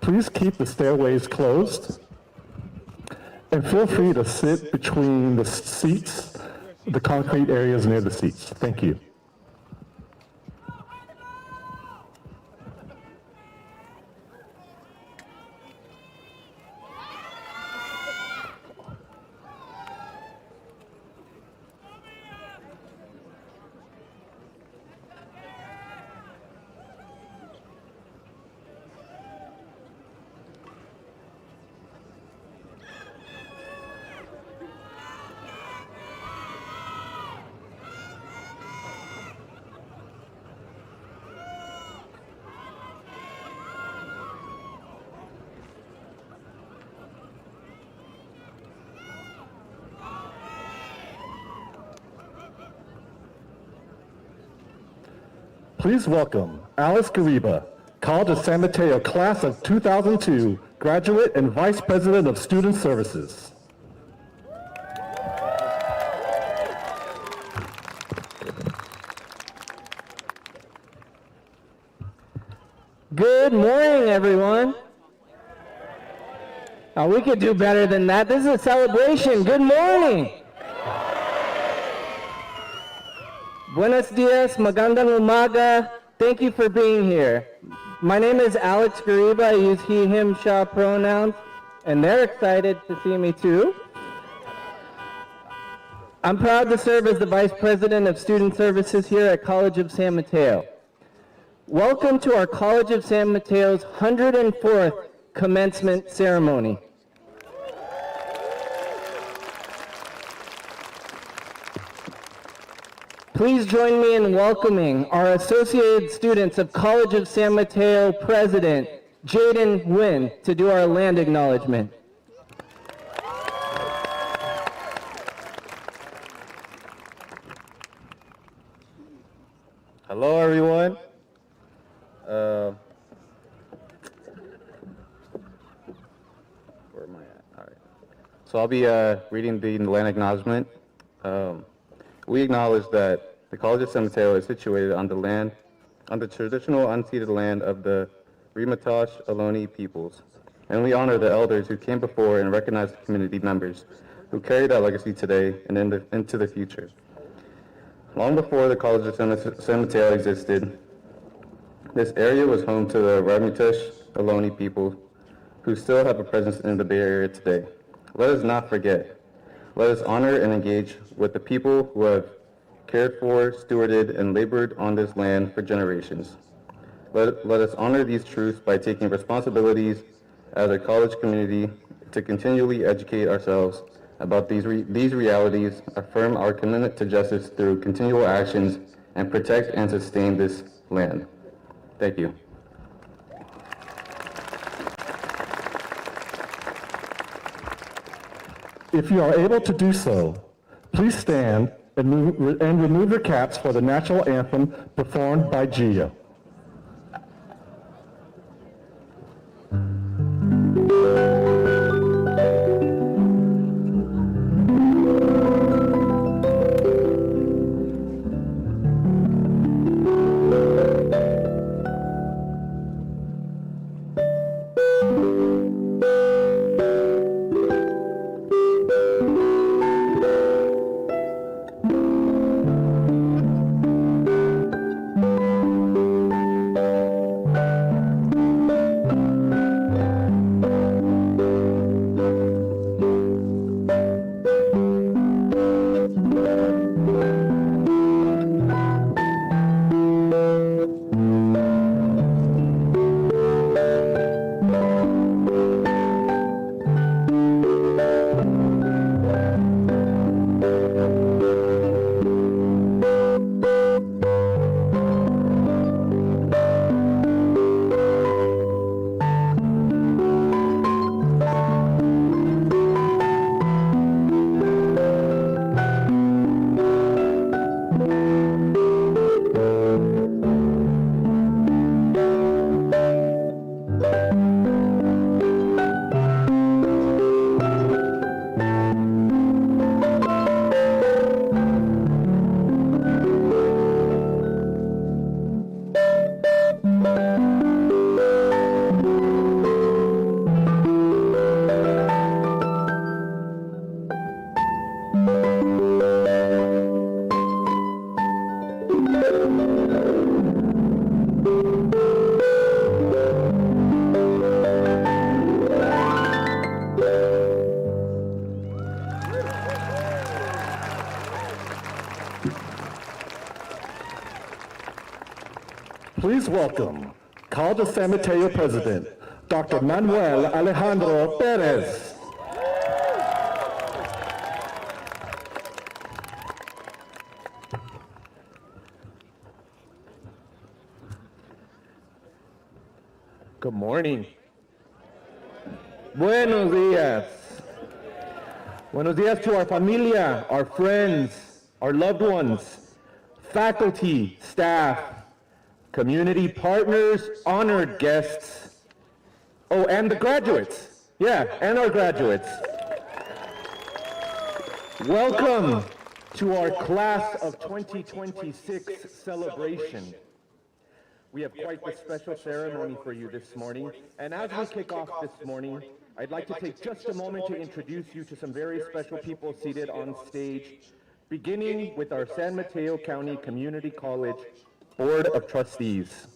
Please keep the stairways closed and feel free to sit between the seats, the concrete areas near the seats. Thank you. Please welcome Alice Gariba, College of San Mateo, class of 2002, graduate and Vice President of Student Services. Good morning, everyone. We could do better than that. This is a celebration. Good morning. Buenos dias, magandang umaga. Thank you for being here. My name is Alex Gariba. I use he, him, sha pronouns, and they're excited to see me too. I'm proud to serve as the Vice President of Student Services here at College of San Mateo. Welcome to our College of San Mateo's 104th commencement ceremony. Please join me in welcoming our Associated Students of College of San Mateo President, Jaden Nguyen, to do our land acknowledgement. Hello, everyone. Where am I at? All right. So I'll be reading the land acknowledgement. We acknowledge that the College of San Mateo is situated on the traditional unceded land of the Rimatash Ohlone peoples, and we honor the elders who came before and recognize the community members who carry that legacy today and into the future. Long before the College of San Mateo existed, this area was home to the Rimatash Ohlone people who still have a presence in the Bay Area today. Let us not forget. Let us honor and engage with the people who have cared for, stewarded, and labored on this land for generations. Let us honor these truths by taking responsibilities as a college community to continually educate ourselves about these realities, affirm our commitment to justice through continual actions, and protect and sustain this land. Thank you. If you are able to do so, please stand and remove your caps for the national anthem performed by Gio. Please welcome College of San Mateo President, Dr. Manuel Alejandro Perez. Good morning. Buenos días. Buenos días to our familia, our friends, our loved ones, faculty, staff, community partners, honored guests. Oh, and the graduates. Yeah, and our graduates. Welcome to our Class of 2026 celebration. We have quite the special ceremony for you this morning, and as we kick off this morning, I'd like to take just a moment to introduce you to some very special people seated on stage, beginning with our San Mateo County Community College Board of Trustees.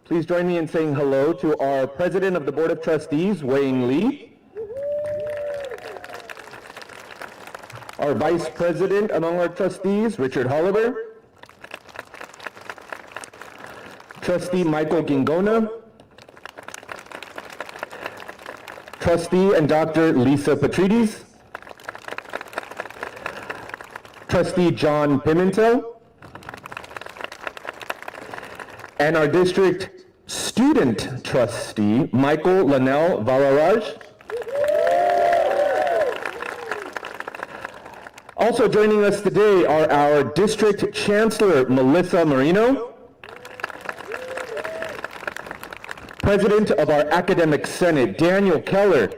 Please join me in saying hello to our President of the Board of Trustees, Wayne Lee, our Vice President among our trustees, Richard Holliver, Trustee Michael Gingona, Trustee and Dr. Lisa Patrides, Trustee John Pimentel, and our District Student Trustee, Michael Lanel Valaraj. Also joining us today are our District Chancellor, Melissa Marino, President of our Academic Senate, Daniel Keller.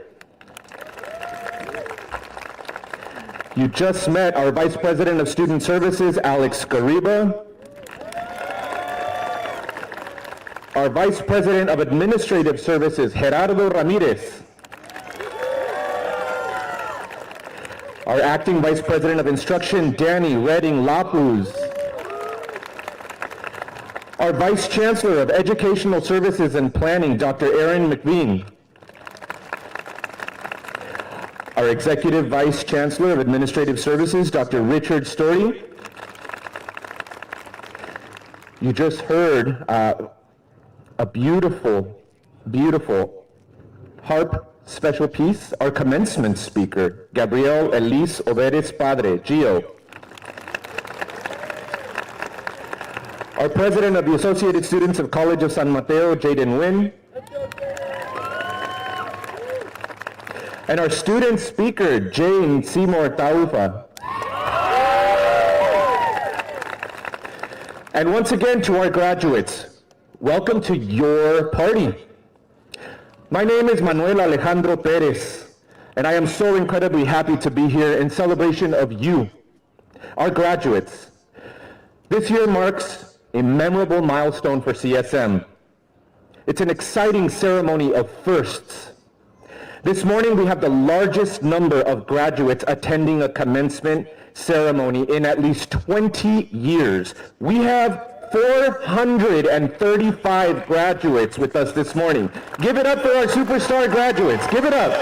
You just met our Vice President of Student Services, Alex Gariba. Our Vice President of Administrative Services, Gerardo Ramirez. Our Acting Vice President of Instruction, Danny Redding Lapuz. Our Vice Chancellor of Educational Services and Planning, Dr. Aaron McVean. Our Executive Vice Chancellor of Administrative Services, Dr. Richard Story. You just heard a beautiful, beautiful harp special piece. Our commencement speaker, Gabriel Elise Overes Padre, Gio. Our President of the Associated Students of College of San Mateo, Jaden Wynn. And our student speaker, Jane Seymour Taufa. And once again to our graduates, welcome to your party. My name is Manuel Alejandro Perez, and I am so incredibly happy to be here in celebration of you, our graduates. This year marks a memorable milestone for CSM. It's an exciting ceremony of firsts. This morning we have the largest number of graduates attending a commencement ceremony in at least 20 years. We have 435 graduates with us this morning. Give it up for our superstar graduates. Give it up.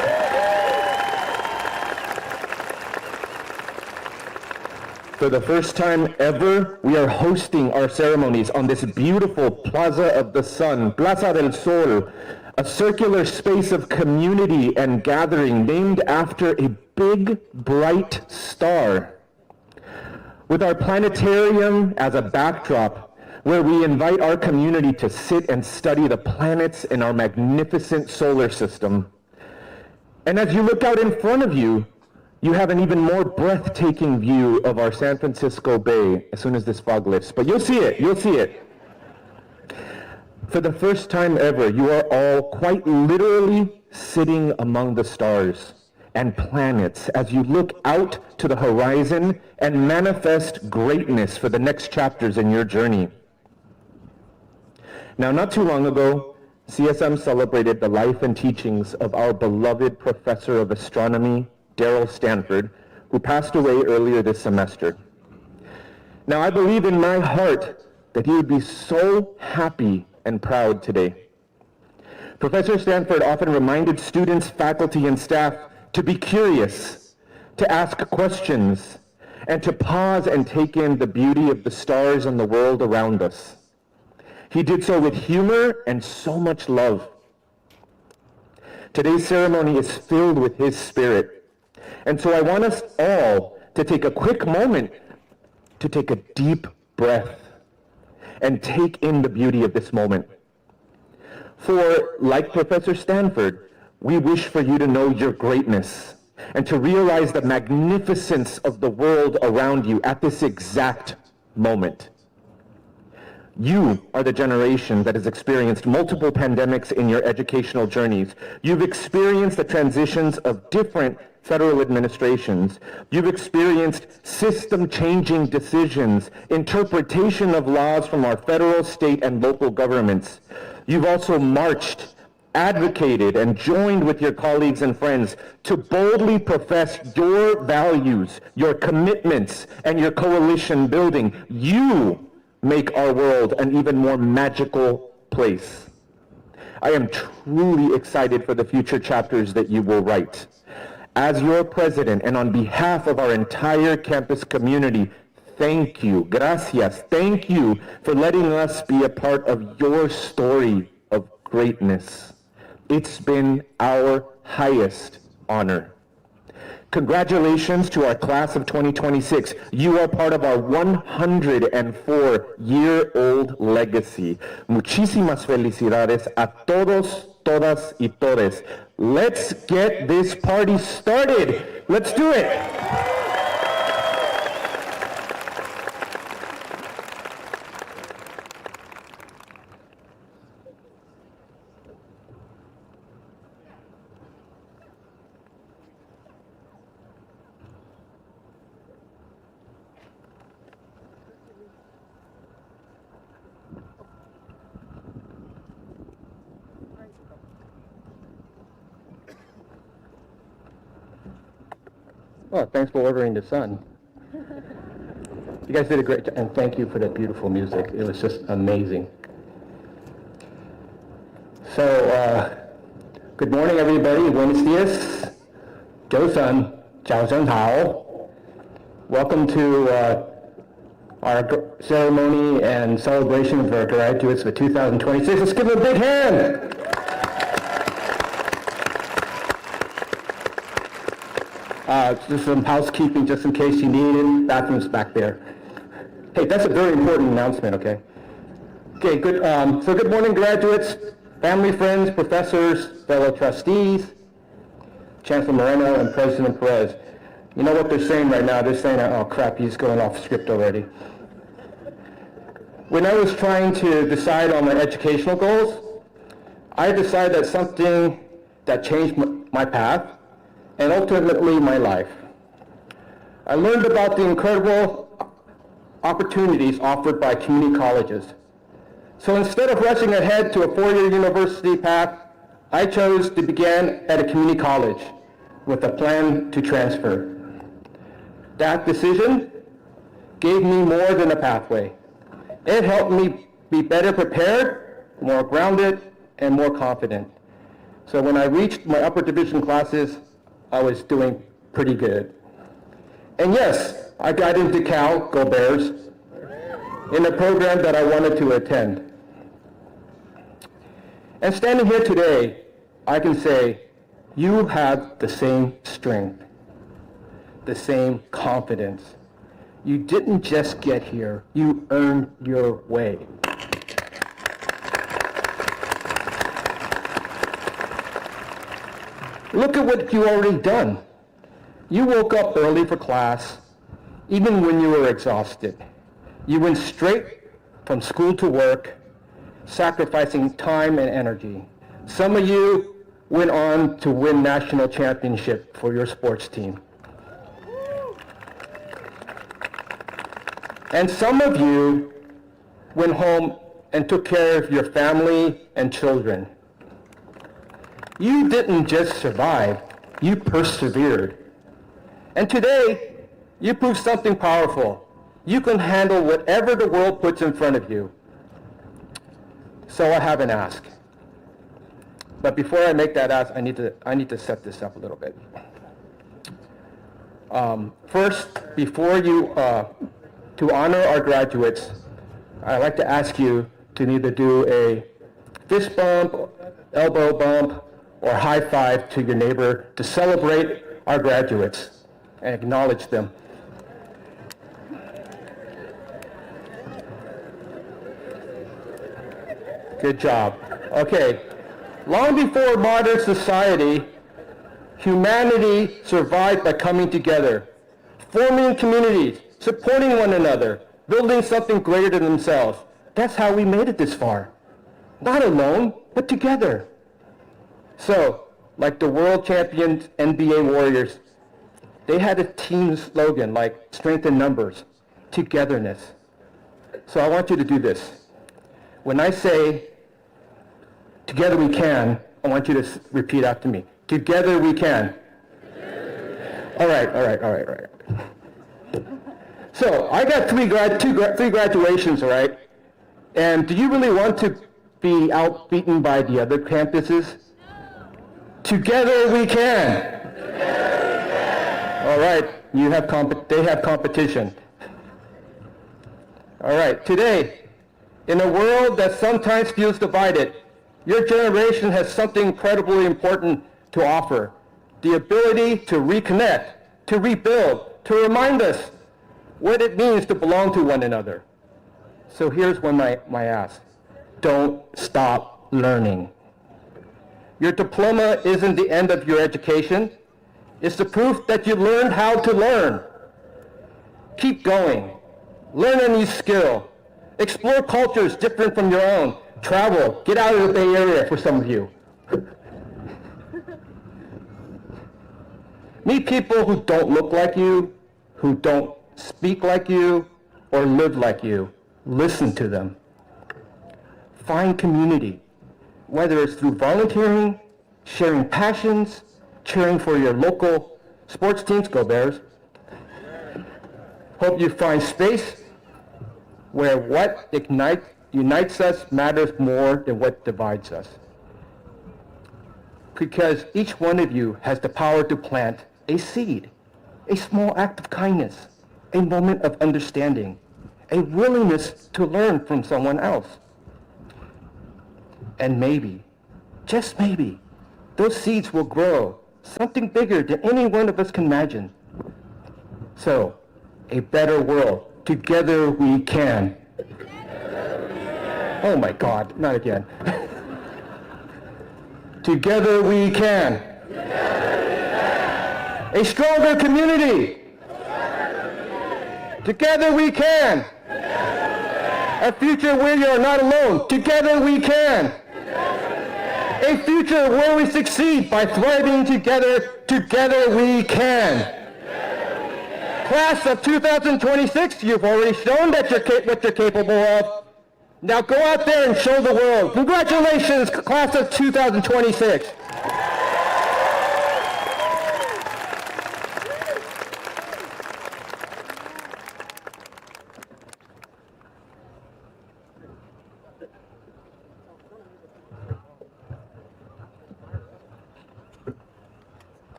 For the first time ever, we are hosting our ceremonies on this beautiful Plaza of the Sun, Plaza del Sol, a circular space of community and gathering named after a big, bright star. With our planetarium as a backdrop, where we invite our community to sit and study the planets in our magnificent solar system. And as you look out in front of you, you have an even more breathtaking view of our San Francisco Bay as soon as this fog lifts. But you'll see it, you'll see it. For the first time ever, you are all quite literally sitting among the stars and planets as you look out to the horizon and manifest greatness for the next chapters in your journey. Now, not too long ago, CSM celebrated the life and teachings of our beloved professor of astronomy, Darrell Stanford, who passed away earlier this semester. Now, I believe in my heart that he would be so happy and proud today. Professor Stanford often reminded students, faculty, and staff to be curious, to ask questions, and to pause and take in the beauty of the stars and the world around us. He did so with humor and so much love. Today's ceremony is filled with his spirit. And so I want us all to take a quick moment to take a deep breath and take in the beauty of this moment. For, like Professor Stanford, we wish for you to know your greatness and to realize the magnificence of the world around you at this exact moment. You are the generation that has experienced multiple pandemics in your educational journeys. You've experienced the transitions of different federal administrations. You've experienced system-changing decisions, interpretation of laws from our federal, state, and local governments. You've also marched, advocated, and joined with your colleagues and friends to boldly profess your values, your commitments, and your coalition building. You make our world an even more magical place. I am truly excited for the future chapters that you will write. As your president and on behalf of our entire campus community, thank you, gracias, thank you for letting us be a part of your story of greatness. It's been our highest honor. Congratulations to our class of 2026. You are part of our 104-year-old legacy. Muchísimas felicidades a todos, todas y todes. Let's get this party started. Let's do it. Well, thanks for ordering the sun. You guys did a great job, and thank you for that beautiful music. It was just amazing. So, good morning, everybody. Buenos dias. 早晨，早上好. Welcome to our ceremony and celebration of our graduates for 2026. Let's give them a big hand. Just some housekeeping, just in case you need it. Bathrooms back there. Hey, that's a very important announcement, okay? Okay, good. So good morning, graduates, family, friends, professors, fellow trustees, Chancellor Moreno, and President Perez. You know what they're saying right now? They're saying, oh crap, he's going off script already. When I was trying to decide on my educational goals, I decided that something that changed my path and ultimately my life. I learned about the incredible opportunities offered by community colleges. So instead of rushing ahead to a four-year university path, I chose to begin at a community college with a plan to transfer. That decision gave me more than a pathway. It helped me be better prepared, more grounded, and more confident. So when I reached my upper division classes, I was doing pretty good. And yes, I got into Cal, go Bears, in a program that I wanted to attend. And standing here today, I can say, you have the same strength, the same confidence. You didn't just get here, you earned your way. Look at what you already done. You woke up early for class, even when you were exhausted. You went straight from school to work, sacrificing time and energy. Some of you went on to win national championship for your sports team. And some of you went home and took care of your family and children. You didn't just survive, you persevered. And today, you proved something powerful. You can handle whatever the world puts in front of you. So I have an ask. But before I make that ask, I need to set this up a little bit. First, before you, to honor our graduates, I'd like to ask you to either do a fist bump, elbow bump, or high five to your neighbor to celebrate our graduates and acknowledge them. Good job. Okay. Long before modern society, humanity survived by coming together, forming communities, supporting one another, building something greater than themselves. That's how we made it this far. Not alone, but together. So, like the world champion NBA Warriors, they had a team slogan like strength in numbers, togetherness. So I want you to do this. When I say, together we can, I want you to repeat after me. Together we can. All right. So I got three graduations, all right? And do you really want to be outbeaten by the other campuses? Together we can. All right, they have competition. All right, today, in a world that sometimes feels divided, your generation has something incredibly important to offer. The ability to reconnect, to rebuild, to remind us what it means to belong to one another. So here's my ask. Don't stop learning. Your diploma isn't the end of your education. It's the proof that you learned how to learn. Keep going. Learn a new skill. Explore cultures different from your own. Travel. Get out of the Bay Area for some of you. Meet people who don't look like you, who don't speak like you, or live like you. Listen to them. Find community, whether it's through volunteering, sharing passions, cheering for your local sports teams, go Bears. Hope you find space where what unites us matters more than what divides us. Because each one of you has the power to plant a seed, a small act of kindness, a moment of understanding, a willingness to learn from someone else. And maybe, just maybe, those seeds will grow something bigger than any one of us can imagine. So, a better world. Together we can. Oh my God, not again. Together we can. A stronger community. Together we can. A future where you are not alone. Together we can. A future where we succeed by thriving together. Together we can. Class of 2026, you've already shown that what you're capable of. Now go out there and show the world. Congratulations, class of 2026.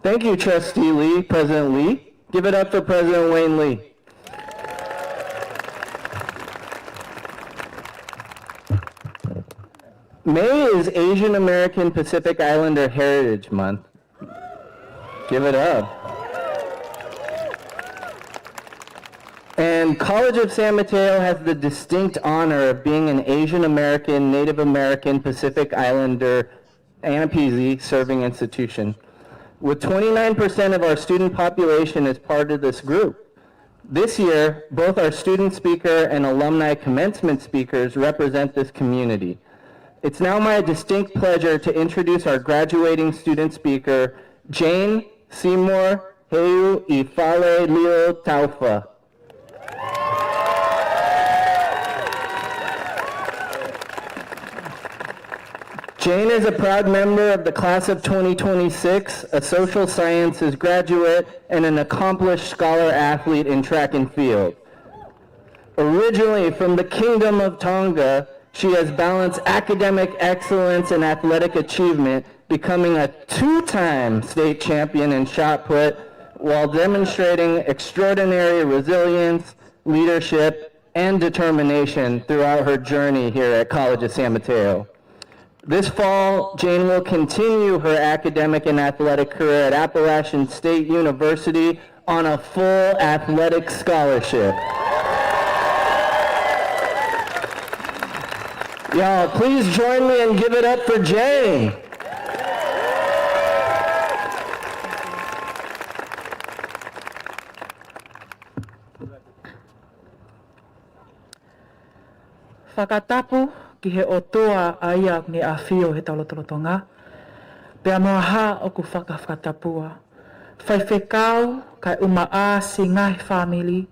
Thank you, Trustee Lee, President Lee. Give it up for President Wayne Lee. May is Asian American Pacific Islander Heritage Month. Give it up. And College of San Mateo has the distinct honor of being an Asian American, Native American, Pacific Islander, Anapeasy serving institution, with 29% of our student population as part of this group. This year, both our student speaker and alumni commencement speakers represent this community. It's now my distinct pleasure to introduce our graduating student speaker, Jane Seymour Heu Ifale Leo Taufa. Jane is a proud member of the class of 2026, a social sciences graduate, and an accomplished scholar athlete in track and field. Originally from the Kingdom of Tonga, she has balanced academic excellence and athletic achievement, becoming a two-time state champion in shot put while demonstrating extraordinary resilience, leadership, and determination throughout her journey here at College of San Mateo. This fall, Jane will continue her academic and athletic career at Appalachian State University on a full athletic scholarship. Y'all, please join me and give it up for Jane. Whakatapu ki he otoa aia ni a whio he talotolotonga. Pea moaha o ku whakatapua. Whai whekau kai uma a si ngai whamili.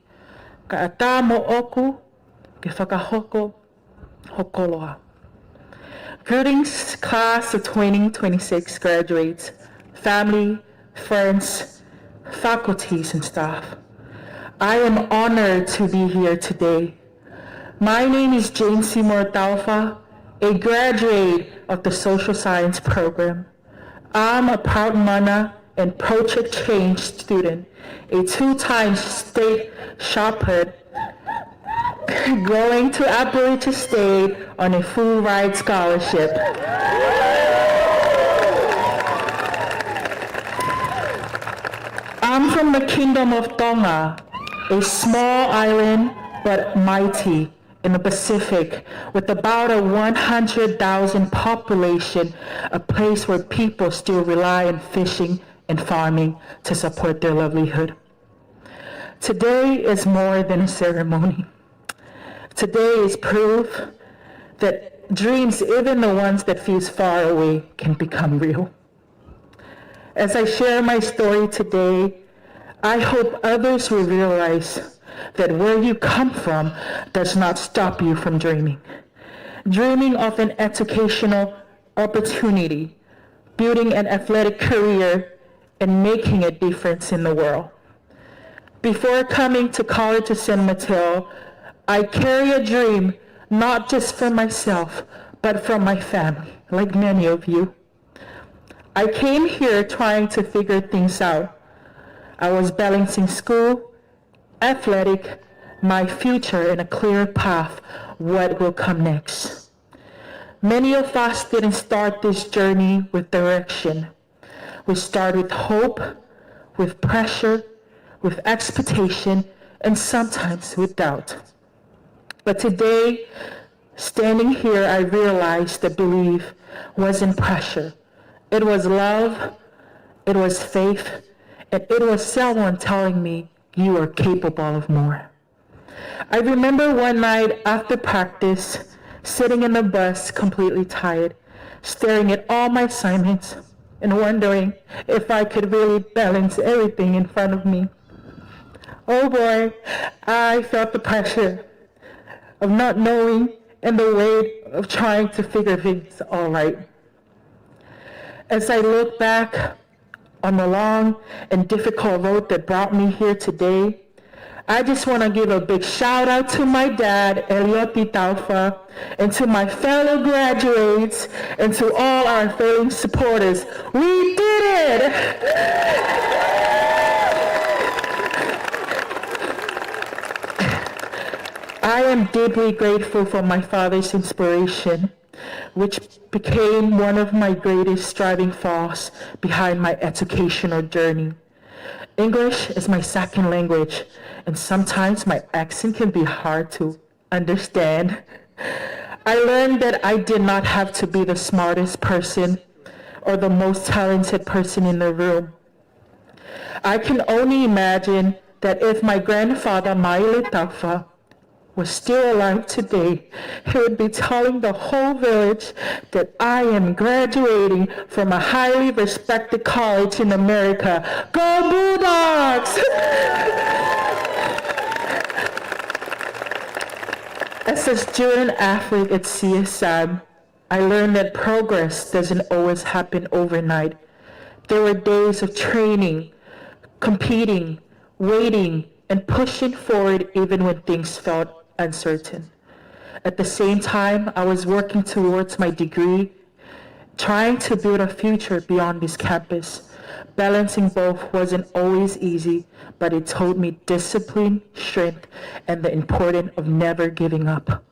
Kai a tā mo oku ke whakahoko hokoloa. Greetings, class of 2026 graduates, family, friends, faculties, and staff. I am honored to be here today. My name is Jane Seymour Taufa, a graduate of the Social Science program. I'm a proud Mana and Project Change student, a two-time state shepherd, going to Appalachian State on a full ride scholarship. I'm from the Kingdom of Tonga, a small island but mighty in the Pacific, with about a 100,000 population, a place where people still rely on fishing and farming to support their livelihood. Today is more than a ceremony. Today is proof that dreams, even the ones that feel far away, can become real. As I share my story today, I hope others will realize that where you come from does not stop you from dreaming. Dreaming of an educational opportunity, building an athletic career, and making a difference in the world. Before coming to College of San Mateo, I carry a dream not just for myself, but for my family, like many of you. I came here trying to figure things out. I was balancing school, athletic, my future, and a clear path, what will come next. Many of us didn't start this journey with direction. We start with hope, with pressure, with expectation, and sometimes with doubt. But today, standing here, I realized that belief wasn't pressure. It was love, it was faith, and it was someone telling me, you are capable of more. I remember one night after practice, sitting in the bus completely tired, staring at all my assignments and wondering if I could really balance everything in front of me. Oh boy, I felt the pressure of not knowing and the weight of trying to figure things all right. As I look back on the long and difficult road that brought me here today, I just want to give a big shout out to my dad, Elioti Taufa, and to my fellow graduates, and to all our failing supporters. We did it! I am deeply grateful for my father's inspiration, which became one of my greatest driving force behind my educational journey. English is my second language, and sometimes my accent can be hard to understand. I learned that I did not have to be the smartest person or the most talented person in the room. I can only imagine that if my grandfather, Maile Taufa, was still alive today, he would be telling the whole village that I am graduating from a highly respected college in America. Go Bulldogs! As a student athlete at CSM, I learned that progress doesn't always happen overnight. There were days of training, competing, waiting, and pushing forward even when things felt uncertain. At the same time, I was working towards my degree, trying to build a future beyond this campus, Balancing both wasn't always easy, but it taught me discipline, strength, and the importance of never giving up.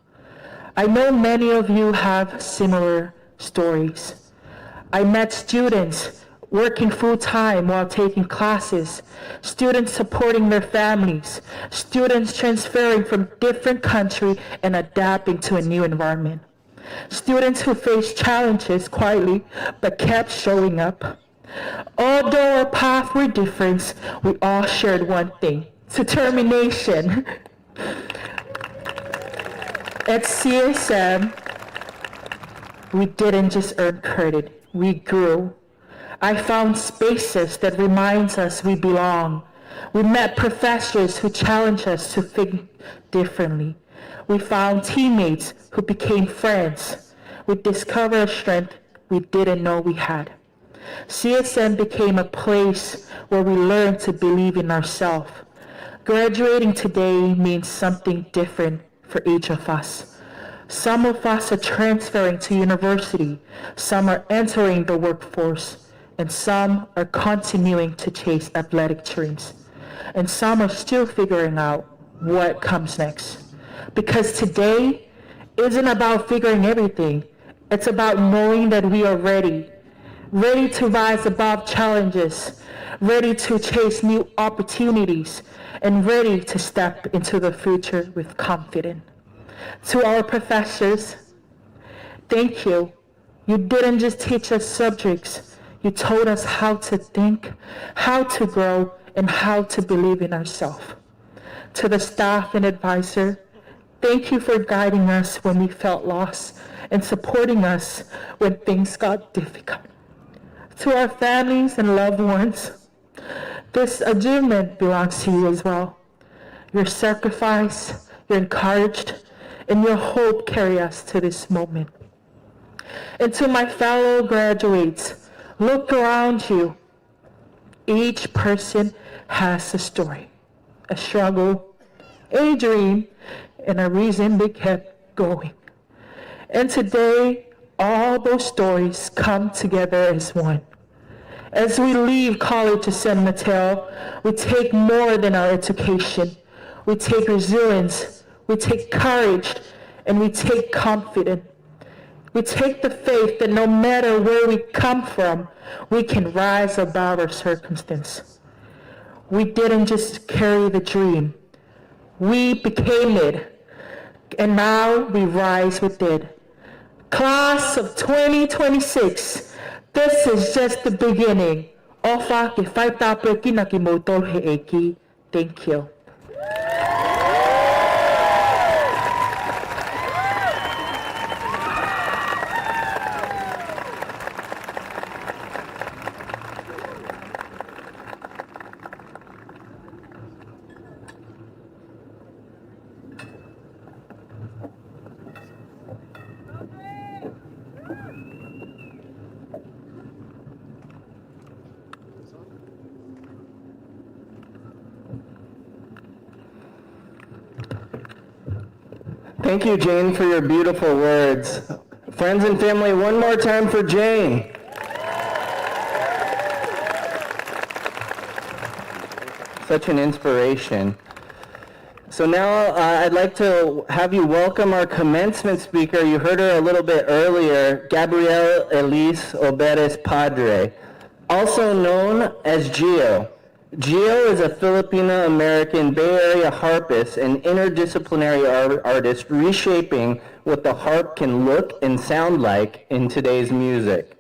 I know many of you have similar stories. I met students working full-time while taking classes, students supporting their families, students transferring from different countries and adapting to a new environment, students who faced challenges quietly but kept showing up. Although our paths were different, we all shared one thing: determination. At CSM, we didn't just earn credit, we grew. I found spaces that reminds us we belong. We met professors who challenged us to think differently. We found teammates who became friends. We discovered a strength we didn't know we had. CSM became a place where we learned to believe in ourselves. Graduating today means something different for each of us. Some of us are transferring to university, some are entering the workforce, and some are continuing to chase athletic dreams. And some are still figuring out what comes next. Because today isn't about figuring everything. It's about knowing that we are ready to rise above challenges, ready to chase new opportunities, and ready to step into the future with confidence. To our professors, thank you. You didn't just teach us subjects, you taught us how to think, how to grow, and how to believe in ourselves. To the staff and advisor, thank you for guiding us when we felt lost and supporting us when things got difficult. To our families and loved ones, this achievement belongs to you as well. Your sacrifice, your encouragement, and your hope carry us to this moment. And to my fellow graduates, look around you. Each person has a story, a struggle, a dream, and a reason they kept going. And today, all those stories come together as one. As we leave College of San Mateo, we take more than our education. We take resilience, we take courage, and we take confidence. We take the faith that no matter where we come from, we can rise above our circumstance. We didn't just carry the dream, we became it, and now we rise with it. Class of 2026, this is just the beginning. Ofa ke faita pe kinakimotol he eki. Thank you. Thank you, Jane, for your beautiful words. Friends and family, one more time for Jane. Such an inspiration. So now I'd like to have you welcome our commencement speaker. You heard her a little bit earlier, Gabrielle Elise Oberes Padre, also known as Gio. Gio is a Filipino-American Bay Area harpist and interdisciplinary artist reshaping what the harp can look and sound like in today's music.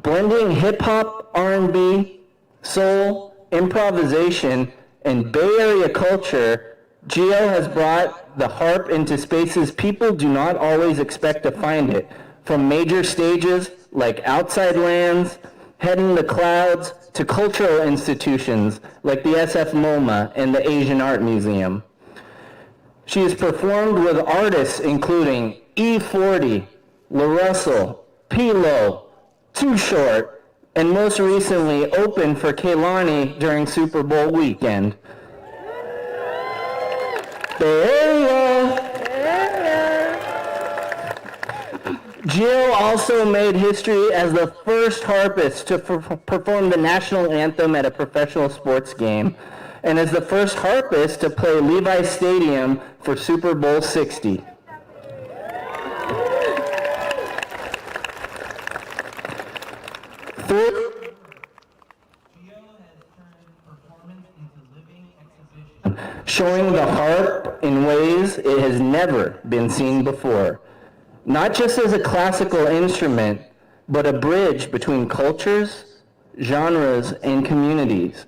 Blending hip-hop, R&B, soul, improvisation, and Bay Area culture, Gio has brought the harp into spaces people do not always expect to find it, from major stages like Outside Lands, Head in the Clouds, to cultural institutions like the SF MoMA and the Asian Art Museum. She has performed with artists including E40, La Russell, P-Lo, Too Short, and most recently opened for Kehlani during Super Bowl weekend. Bay Area. Gio also made history as the first harpist to perform the national anthem at a professional sports game, and as the first harpist to play Levi's Stadium for Super Bowl 60. Showing the harp in ways it has never been seen before. Not just as a classical instrument, but a bridge between cultures, genres, and communities.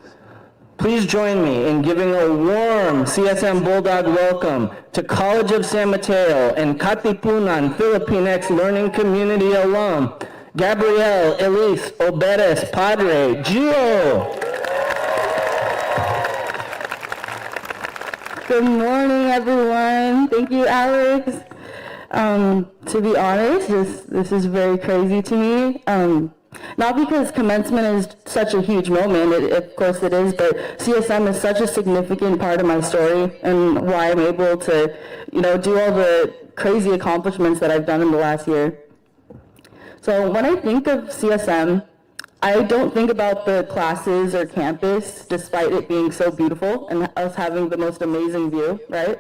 Please join me in giving a warm CSM Bulldog welcome to College of San Mateo and Katipunan Philippines Learning Community alum, Gabrielle Elise Oberes Padre, Gio. Good morning, everyone. Thank you, Alex. To be honest, this is very crazy to me. Not because commencement is such a huge moment, of course it is, but CSM is such a significant part of my story and why I'm able to, do all the crazy accomplishments that I've done in the last year. So when I think of CSM, I don't think about the classes or campus, despite it being so beautiful and us having the most amazing view, right?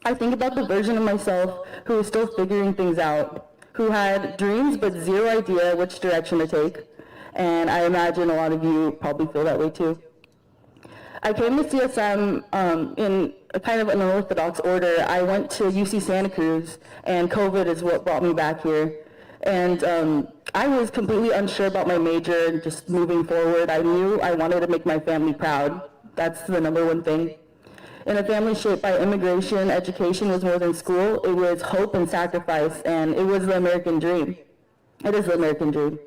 I think about the version of myself who is still figuring things out, who had dreams but zero idea which direction to take. And I imagine a lot of you probably feel that way too. I came to CSM in a kind of an unorthodox order. I went to UC Santa Cruz, and COVID is what brought me back here. And I was completely unsure about my major and just moving forward. I knew I wanted to make my family proud. That's the number one thing. In a family shaped by immigration, education was more than school. It was hope and sacrifice, and it was the American dream. It is the American dream.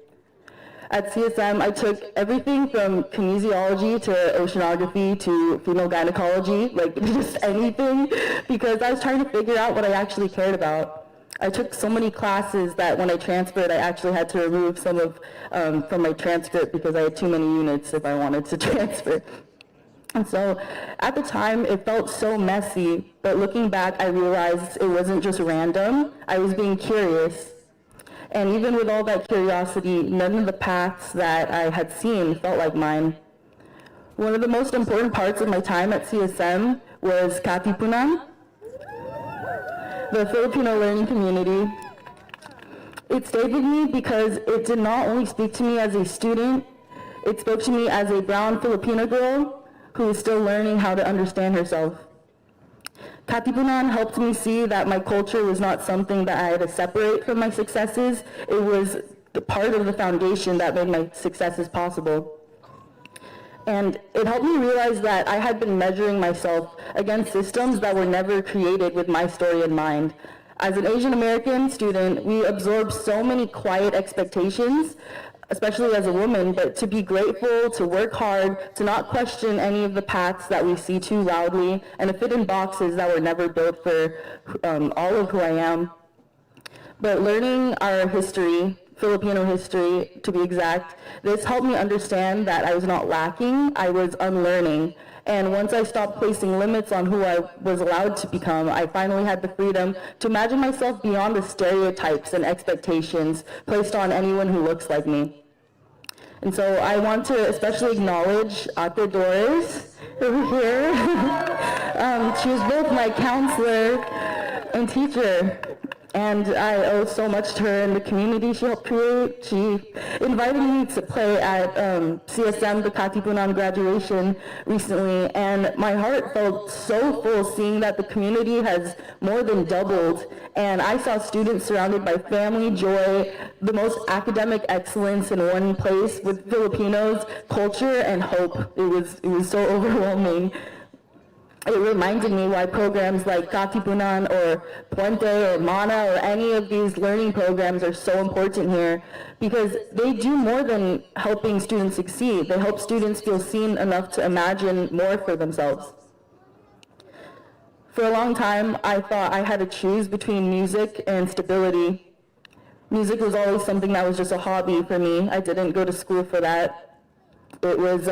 At CSM, I took everything from kinesiology to oceanography to female gynecology, like just anything, because I was trying to figure out what I actually cared about. I took so many classes that when I transferred, I actually had to remove some of from my transcript because I had too many units if I wanted to transfer. And so at the time, it felt so messy, but looking back, I realized it wasn't just random. I was being curious. And even with all that curiosity, none of the paths that I had seen felt like mine. One of the most important parts of my time at CSM was Katipunan, the Filipino learning community. It stayed with me because it did not only speak to me as a student, it spoke to me as a brown Filipino girl who is still learning how to understand herself. Katipunan helped me see that my culture was not something that I had to separate from my successes. It was the part of the foundation that made my successes possible. And it helped me realize that I had been measuring myself against systems that were never created with my story in mind. As an Asian American student, we absorb so many quiet expectations, especially as a woman, but to be grateful, to work hard, to not question any of the paths that we see too loudly, and to fit in boxes that were never built for all of who I am. But learning our history, Filipino history to be exact, this helped me understand that I was not lacking, I was unlearning. And once I stopped placing limits on who I was allowed to become, I finally had the freedom to imagine myself beyond the stereotypes and expectations placed on anyone who looks like me. And so I want to especially acknowledge Ate Doris over here. She was both my counselor and teacher. And I owe so much to her and the community she helped create. She invited me to play at CSM, the Katipunan graduation recently, and my heart felt so full seeing that the community has more than doubled. And I saw students surrounded by family, joy, the most academic excellence in one place with Filipinos, culture, and hope. It was so overwhelming. It reminded me why programs like Katipunan or Puente or Mana or any of these learning programs are so important here, because they do more than helping students succeed. They help students feel seen enough to imagine more for themselves. For a long time, I thought I had to choose between music and stability. Music was always something that was just a hobby for me. I didn't go to school for that. It was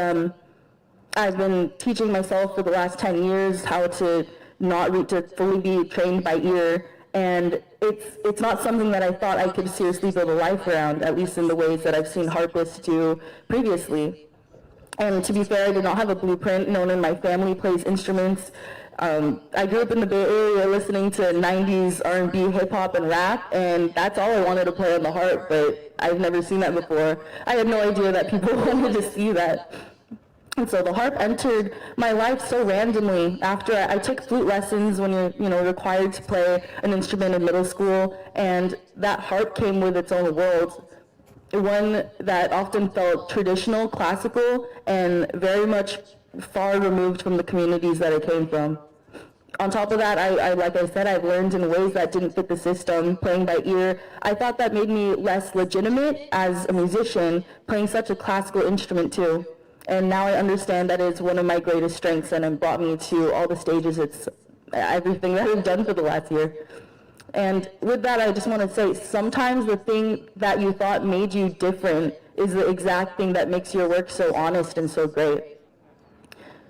I've been teaching myself for the last 10 years how to not to fully be trained by ear, And it's not something that I thought I could seriously build a life around, at least in the ways that I've seen harpists do previously. And to be fair, I did not have a blueprint. No one in my family plays instruments. I grew up in the Bay Area listening to 90s R&B, hip-hop, and rap, and that's all I wanted to play on the harp, but I've never seen that before. I had no idea that people wanted to see that. And so the harp entered my life so randomly after I took flute lessons when you're required to play an instrument in middle school, and that harp came with its own world. One that often felt traditional, classical, and very much far removed from the communities that I came from. On top of that, like I said, I've learned in ways that didn't fit the system, playing by ear. I thought that made me less legitimate as a musician, playing such a classical instrument too. And now I understand that it's one of my greatest strengths, and it brought me to all the stages. It's everything that I've done for the last year. And with that, I just want to say, sometimes the thing that you thought made you different is the exact thing that makes your work so honest and so great.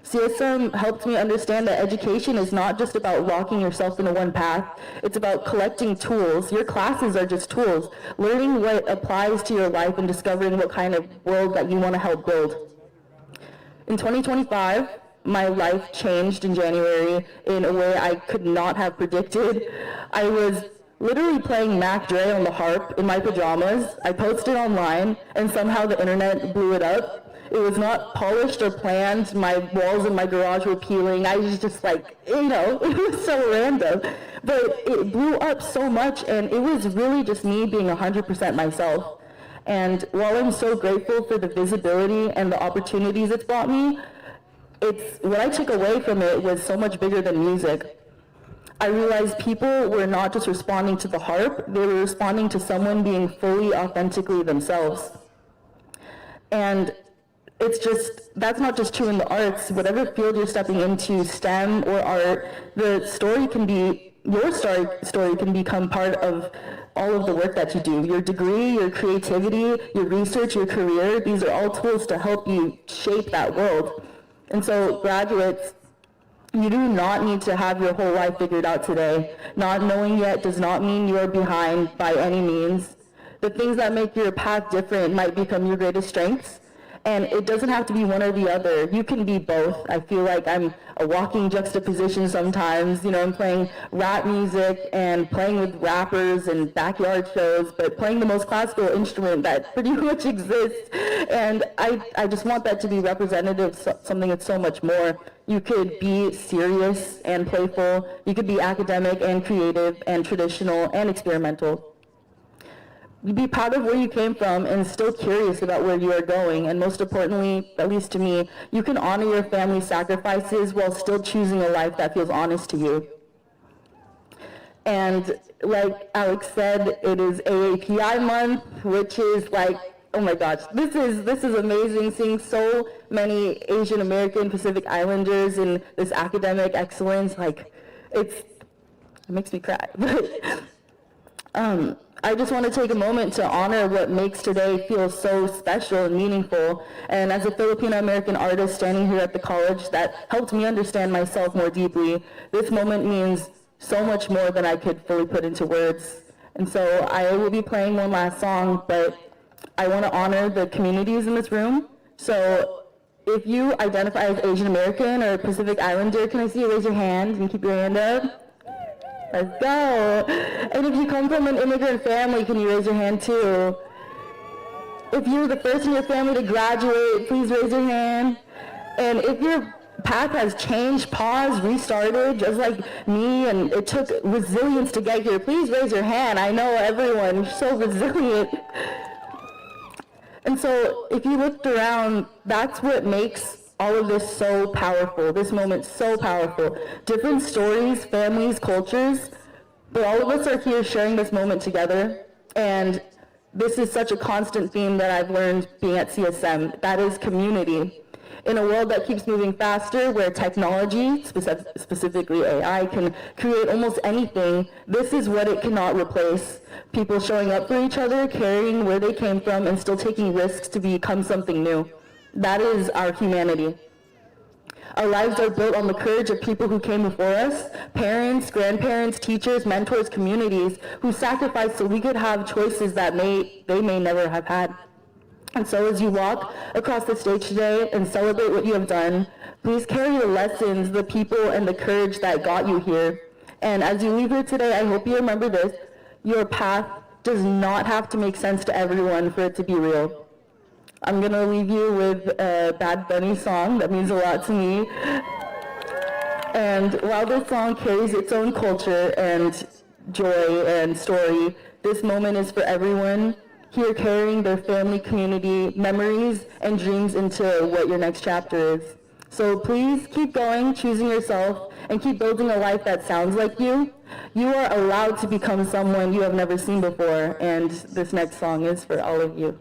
CSM helped me understand that education is not just about locking yourself into one path. It's about collecting tools. Your classes are just tools. Learning what applies to your life and discovering what kind of world that you want to help build. In 2025, my life changed in January in a way I could not have predicted. I was literally playing Mac Dre on the harp in my pajamas. I posted online, and somehow the internet blew it up. It was not polished or planned. My walls in my garage were peeling. I was just like, it was so random. But it blew up so much, and it was really just me being 100% myself. And while I'm so grateful for the visibility and the opportunities it's brought me, what I took away from it was so much bigger than music. I realized people were not just responding to the harp, they were responding to someone being fully, authentically themselves. And that's not just true in the arts. Whatever field you're stepping into, STEM or art, your story can become part of all of the work that you do. Your degree, your creativity, your research, your career, these are all tools to help you shape that world. And so graduates, you do not need to have your whole life figured out today. Not knowing yet does not mean you are behind by any means. The things that make your path different might become your greatest strengths. And it doesn't have to be one or the other. You can be both. I feel like I'm a walking juxtaposition sometimes. I'm playing rap music and playing with rappers and backyard shows, but playing the most classical instrument that pretty much exists. And I just want that to be representative of something that's so much more. You could be serious and playful. You could be academic and creative and traditional and experimental. You be proud of where you came from and still curious about where you are going. And most importantly, at least to me, you can honor your family's sacrifices while still choosing a life that feels honest to you. And like Alex said, it is AAPI month, which is like, oh my gosh, this is amazing, seeing so many Asian American Pacific Islanders in this academic excellence. Like, it makes me cry. I just want to take a moment to honor what makes today feel so special and meaningful. And as a Filipino-American artist standing here at the college, that helped me understand myself more deeply. This moment means so much more than I could fully put into words. And so I will be playing one last song, but I want to honor the communities in this room. So if you identify as Asian American or Pacific Islander, can I see you raise your hand and keep your hand up? Let's go. And if you come from an immigrant family, can you raise your hand too? If you're the first in your family to graduate, please raise your hand. And if your path has changed, paused, restarted, just like me, and it took resilience to get here, please raise your hand. I know everyone, you're so resilient. And so if you looked around, that's what makes all of this so powerful, this moment so powerful. Different stories, families, cultures, but all of us are here sharing this moment together. And this is such a constant theme that I've learned being at CSM, that is community. In a world that keeps moving faster, where technology, specifically AI, can create almost anything, this is what it cannot replace. People showing up for each other, caring where they came from, and still taking risks to become something new. That is our humanity. Our lives are built on the courage of people who came before us, parents, grandparents, teachers, mentors, communities, who sacrificed so we could have choices that they may never have had. And so as you walk across the stage today and celebrate what you have done, please carry the lessons, the people, and the courage that got you here. And as you leave here today, I hope you remember this: your path does not have to make sense to everyone for it to be real. I'm going to leave you with a Bad Bunny song that means a lot to me. And while this song carries its own culture and joy and story, this moment is for everyone here carrying their family, community, memories, and dreams into what your next chapter is. So please keep going, choosing yourself, and keep building a life that sounds like you. You are allowed to become someone you have never seen before, and this next song is for all of you.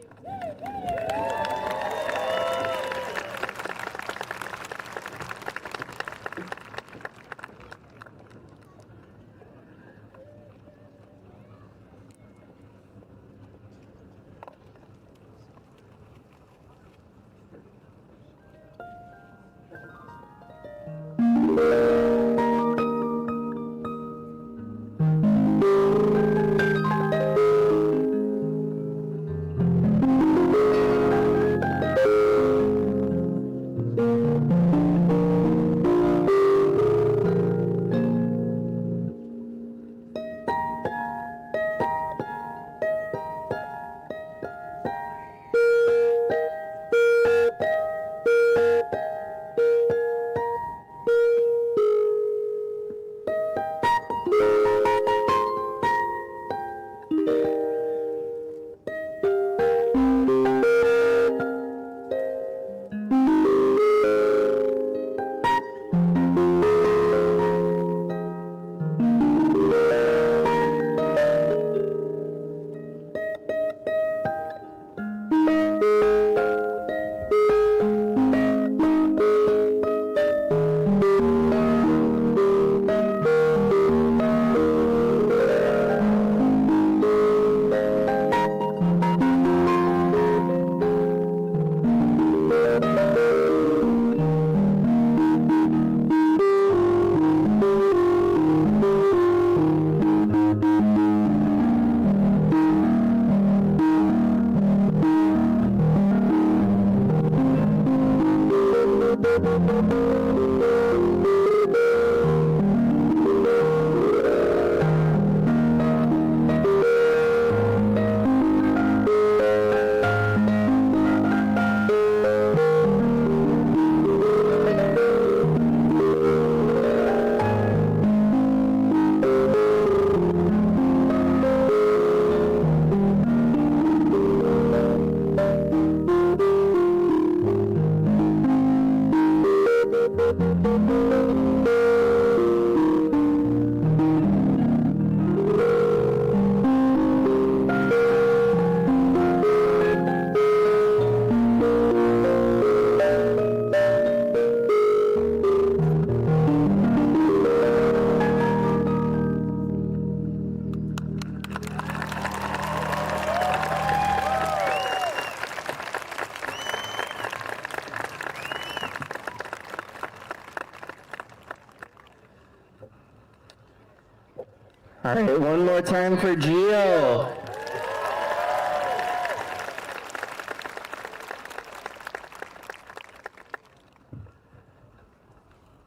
All right, one more time for Gio.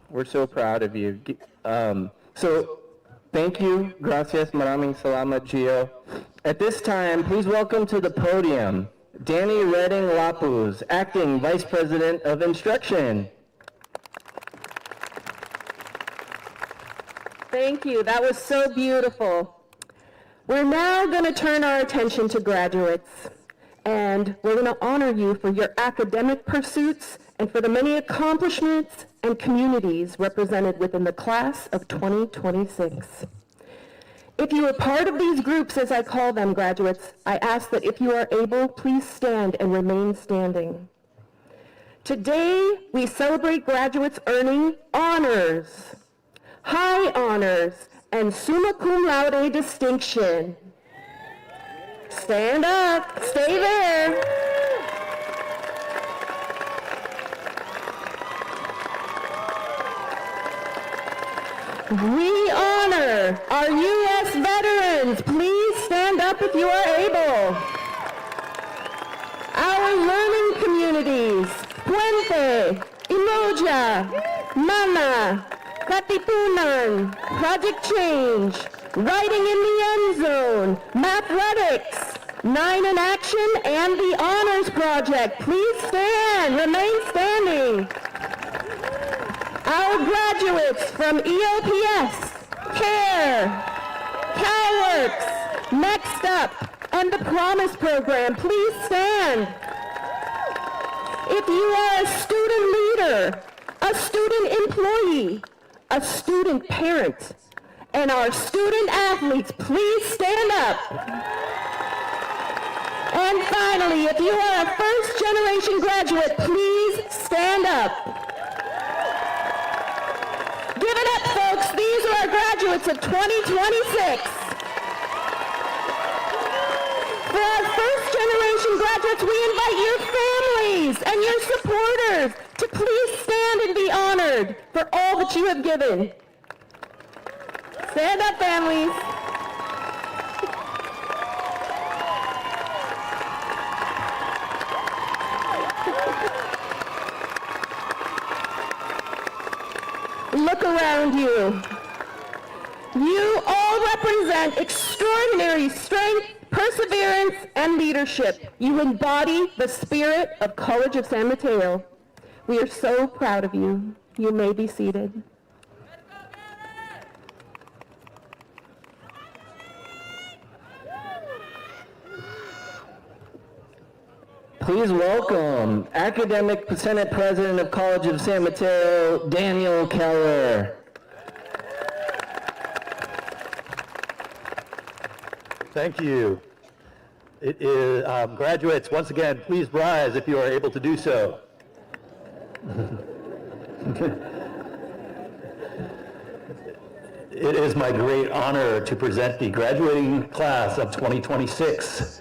We're so proud of you. So thank you. Gracias, maraming salamat, Gio. At this time, please welcome to the podium Danny Redding Lapuz, Acting Vice President of Instruction. Thank you. That was so beautiful. We're now going to turn our attention to graduates, and we're going to honor you for your academic pursuits and for the many accomplishments and communities represented within the class of 2026. If you are part of these groups, as I call them, graduates, I ask that if you are able, please stand and remain standing. Today, we celebrate graduates earning honors, high honors, and summa cum laude distinction. Stand up, stay there. We honor our U.S. veterans. Please stand up if you are able. Our learning communities, Puente, Imoja, Mana, Katipunan, Project Change, Writing in the End Zone, Mathletics, 9 in Action, and the Honors Project. Please stand, remain standing. Our graduates from EOPS, CARE, CalWorks, Next Up, and the Promise Program, please stand. If you are a student leader, a student employee, a student parent, and our student athletes, please stand up. And finally, if you are a first-generation graduate, please stand up. Give it up, folks. These are our graduates of 2026. For our first-generation graduates, we invite your families and your supporters to please stand and be honored for all that you have given. Stand up, families. Look around you. You all represent extraordinary strength, perseverance, and leadership. You embody the spirit of College of San Mateo. We are so proud of you. You may be seated. Please welcome Academic Senate President of College of San Mateo, Daniel Keller. Thank you. It is, graduates, once again, please rise if you are able to do so. It is my great honor to present the graduating class of 2026.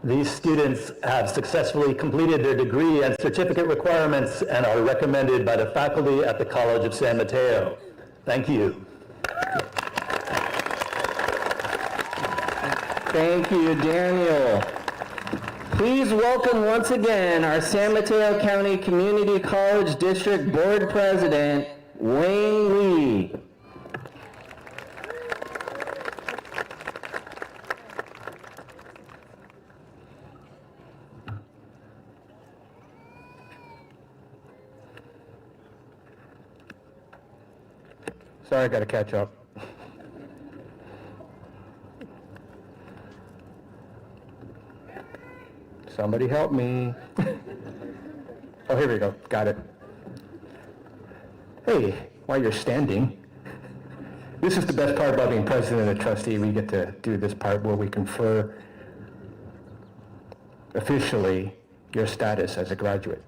These students have successfully completed their degree and certificate requirements and are recommended by the faculty at the College of San Mateo. Thank you. Thank you, Daniel. Please welcome once again our San Mateo County Community College District Board President, Wayne Lee. Sorry, I got to catch up. Somebody help me. Oh, here we go. Got it. Hey, while you're standing, this is the best part about being president and trustee. We get to do this part where we confer officially your status as a graduate.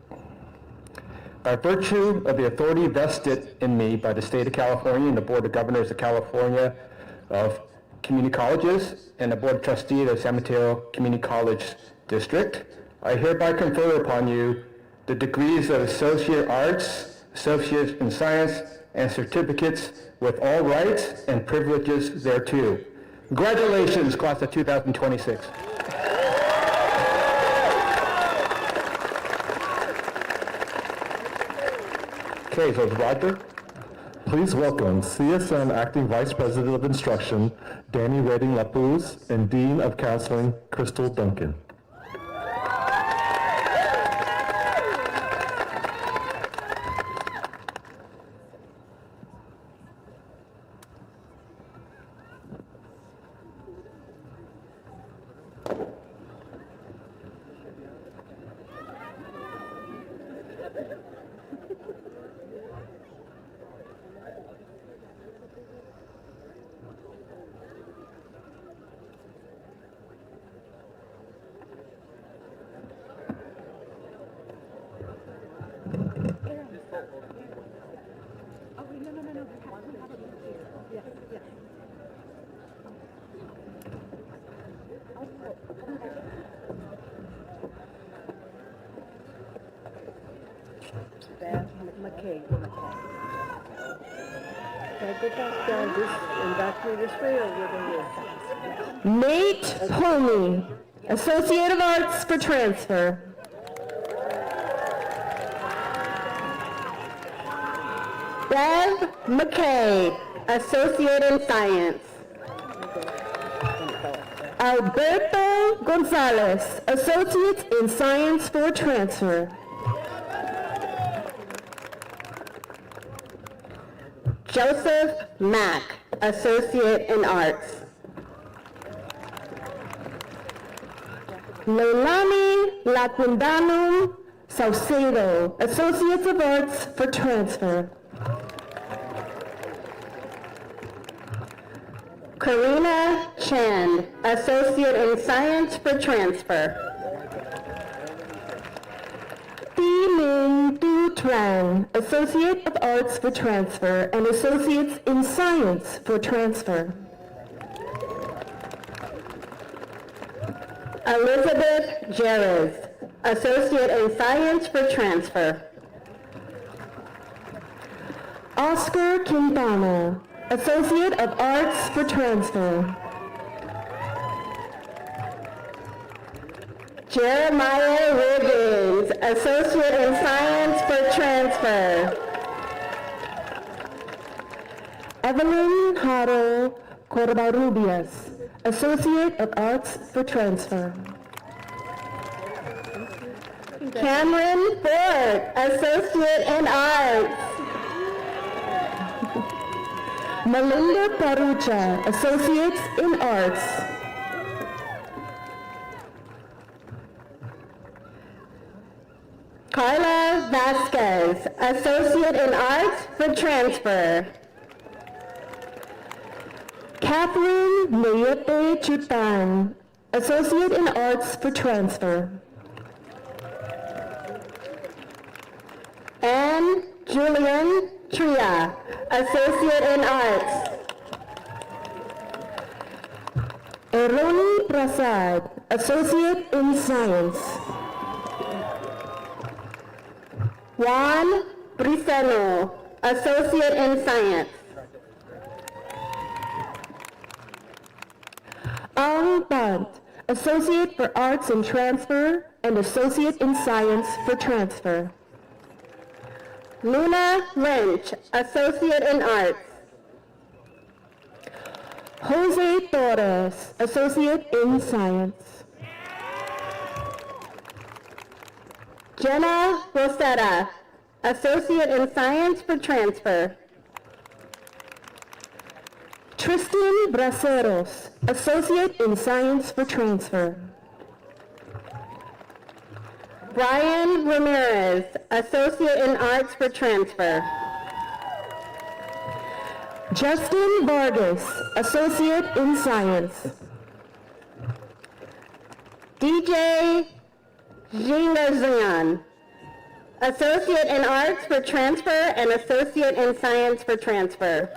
By virtue of the authority vested in me by the state of California and the Board of Governors of California of Community Colleges and the Board of Trustees of the San Mateo Community College District, I hereby confer upon you the degrees of Associate Arts, Associate in Science, and certificates with all rights and privileges thereto. Congratulations, class of 2026. Okay, so it's Roger. Please welcome CSM Acting Vice President of Instruction, Danny Redding-Lapuz, and Dean of Counseling, Crystal Duncan. Nate Homey, Associate of Arts for transfer. Bev McKay, Associate in Science. Alberto Gonzalez, Associate in Science for transfer. Joseph Mack, Associate in Arts. Leilani Lacundanum Saucedo, Associate of Arts for transfer. Karina Chan, Associate in Science for transfer. Thi-Minh Du Tran, Associate of Arts for transfer and Associates in Science for transfer. Elizabeth Jerez, Associate in Science for transfer. Oscar Quintana, Associate of Arts for transfer. Jeremiah Wiggins, Associate in Science for transfer. Evelyn Haro Corbarubias, Associate of Arts for transfer. Cameron Ford, Associate in Arts. Melinda Parucha, Associates in Arts. Carla Vasquez, Associate in Arts for transfer. Catherine Nayete Chutan, Associate in Arts for transfer. Anne Julian Tria, Associate in Arts. Eroni Prasad, Associate in Science. Juan Briseno, Associate in Science. Ang Bant, Associate for Arts and Transfer and Associate in Science for transfer. Luna Lynch, Associate in Arts. Jose Torres, Associate in Science. Jenna Rosetta, Associate in Science for transfer. Tristan Braceros, Associate in Science for transfer. Brian Ramirez, Associate in Arts for transfer. Justin Vargas, Associate in Science. DJ Ginazian, Associate in Arts for transfer and Associate in Science for transfer.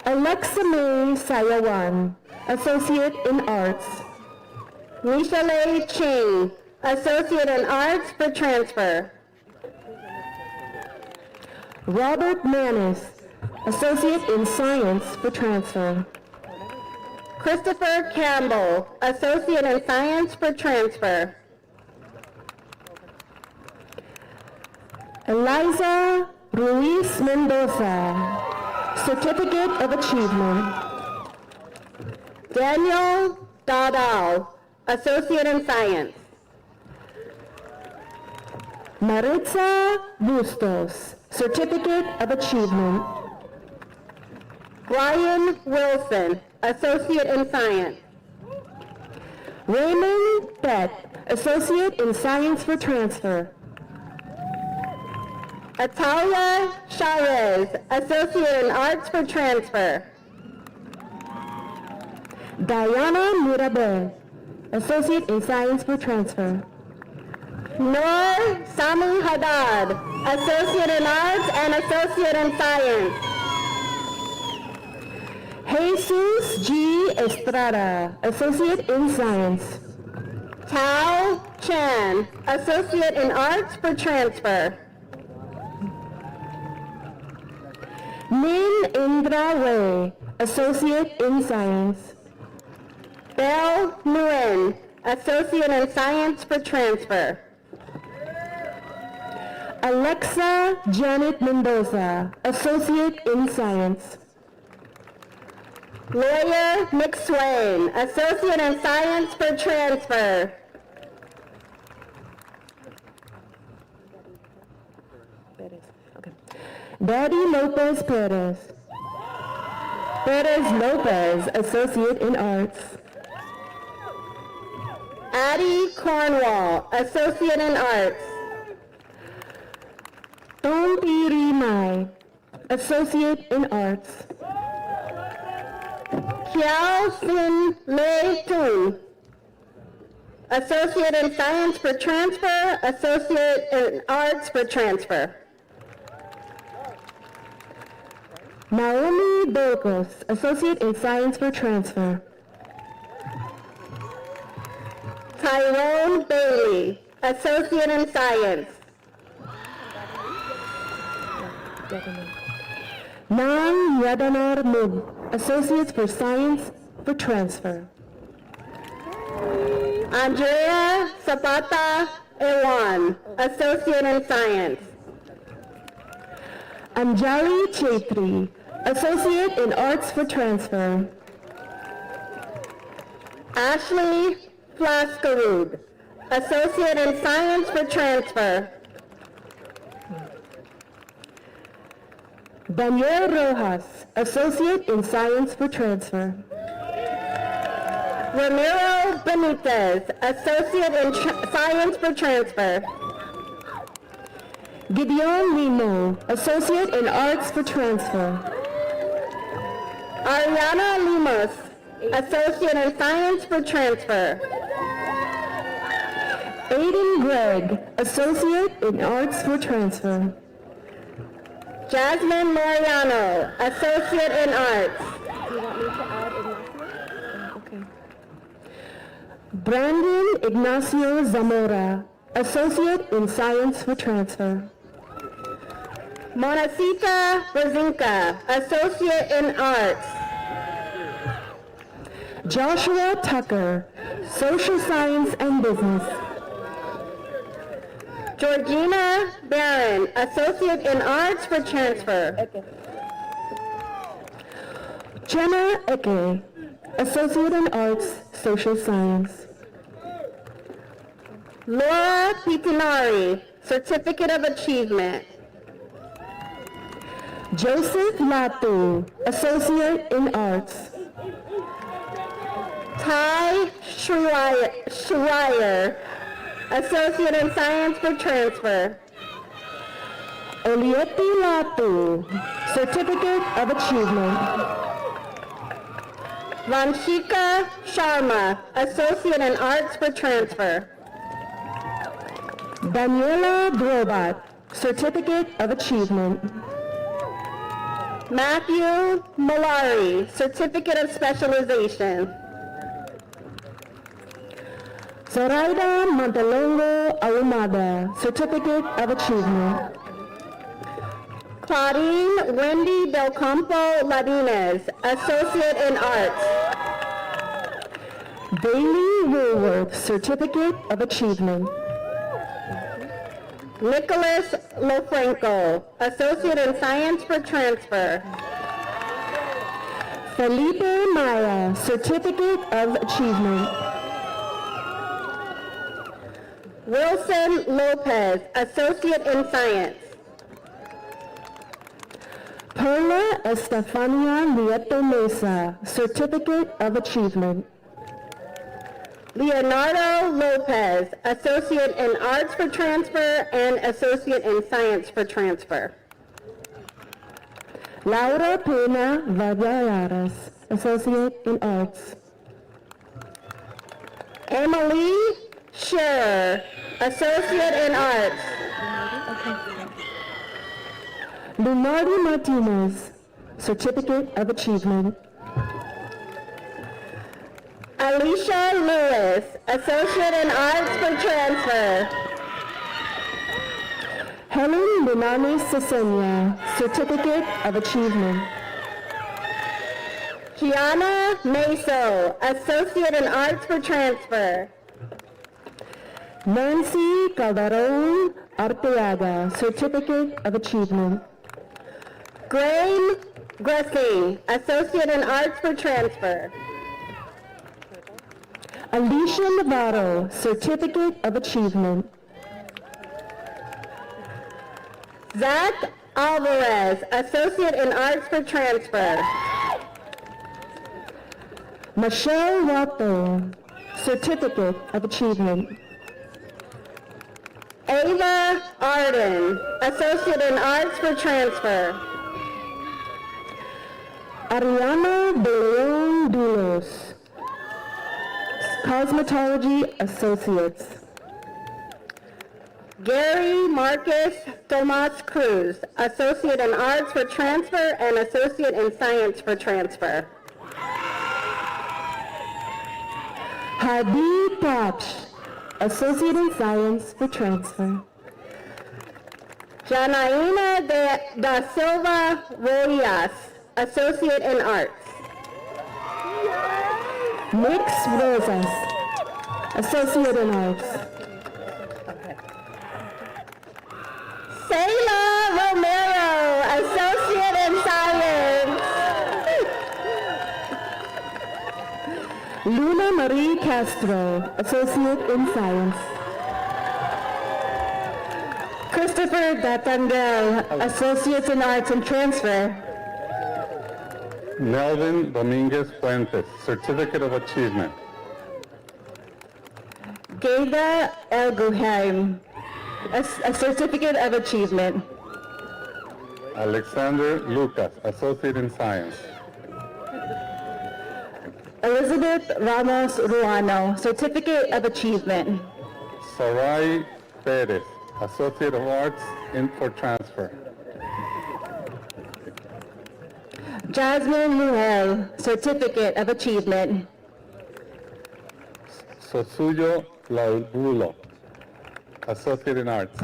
Alexa May Sayawan, Associate in Arts. Michelle Ching, Associate in Arts for transfer. Robert Manis, Associate in Science for transfer. Christopher Campbell, Associate in Science for transfer. Eliza Ruiz Mendoza, Certificate of Achievement. Daniel Dardal, Associate in Science. Maritza Bustos, Certificate of Achievement. Brian Wilson, Associate in Science. Raymond Beck, Associate in Science for transfer. Atalia Chavez, Associate in Arts for transfer. Diana Mirabel, Associate in Science for transfer. Noor Sami Haddad, Associate in Arts and Associate in Science. Jesus G. Estrada, Associate in Science. Tao Chan, Associate in Arts for transfer. Indra Way, Associate in Science. Belle Nguyen, Associate in Science for transfer. Alexa Janet Mendoza, Associate in Science. Lawyer McSwain, Associate in Science for transfer. Daddy Lopez Perez. Perez Lopez, Associate in Arts. Addie Cornwall, Associate in Arts. Tompi Rimay, Associate in Arts. Kiao Sin Lei Tun, Associate in Science for transfer, Associate in Arts for transfer. Naomi Burgos, Associate in Science for transfer. Tyrone Bailey, Associate in Science. Nan Yadanar Mug, Associates for Science for transfer. Andrea Zapata Ewan, Associate in Science. Anjali Chetri, Associate in Arts for transfer. Ashley Flascarud, Associate in Science for transfer. Daniel Rojas, Associate in Science for transfer. Ramiro Benitez, Associate in Science for transfer. Gideon Limo, Associate in Arts for transfer. Ariana Limos, Associate in Science for transfer. Aiden Gregg, Associate in Arts for transfer. Jasmine Mariano, Associate in Arts. Brandon Ignacio Zamora, Associate in Science for transfer. Monacita Bazinka, Associate in Arts. Joshua Tucker, Social Science and Business. Georgina Barron, Associate in Arts for transfer. Jenna Eke, Associate in Arts, Social Science. Laura Pitinari, Certificate of Achievement. Joseph Latu, Associate in Arts. Ty Schreier, Associate in Science for transfer. Olieti Latu, Certificate of Achievement. Vanshika Sharma, Associate in Arts for transfer. Daniela Drobat, Certificate of Achievement. Matthew Malari, Certificate of Specialization. Zoraida Montelongo Ahumada, Certificate of Achievement. Claudine Wendy Del Campo Ladinez, Associate in Arts. Bailey Woolworth, Certificate of Achievement. Nicholas Lofranco, Associate in Science for transfer. Felipe Maya, Certificate of Achievement. Wilson Lopez, Associate in Science. Perla Estefania Nieto Mesa, Certificate of Achievement. Leonardo Lopez, Associate in Arts for transfer and Associate in Science for transfer. Laura Pena Valladares, Associate in Arts. Emily Scherer, Associate in Arts. Lunardi Martinez, Certificate of Achievement. Alicia Lewis, Associate in Arts for transfer. Helen Lunani Cesenia, Certificate of Achievement. Gianna Meso, Associate in Arts for transfer. Nancy Calderon Arteaga, Certificate of Achievement. Grain Gressing, Associate in Arts for transfer. Alicia Navarro, Certificate of Achievement. Zach Alvarez, Associate in Arts for transfer. Michelle Watto, Certificate of Achievement. Ava Arden, Associate in Arts for transfer. Ariana De Leon Dulos, Cosmetology Associates. Gary Marcus Tomas Cruz, Associate in Arts for transfer and Associate in Science for transfer. Hadi Tapsh, Associate in Science for transfer. Janaína da Silva Royas, Associate in Arts. Nix Rosas, Associate in Arts. Sayla Romero, Associate in Science. Luna Marie Castro, Associate in Science. Christopher Datandel, Associate in Arts and Transfer. Melvin Dominguez Fuentes, Certificate of Achievement. Gaida El Guhaim, a Certificate of Achievement. Alexander Lucas, Associate in Science. Elizabeth Ramos Ruano, Certificate of Achievement. Sarai Perez, Associate of Arts for transfer. Jasmine Ruel, Certificate of Achievement. Sosuyo Laubulo, Associate in Arts.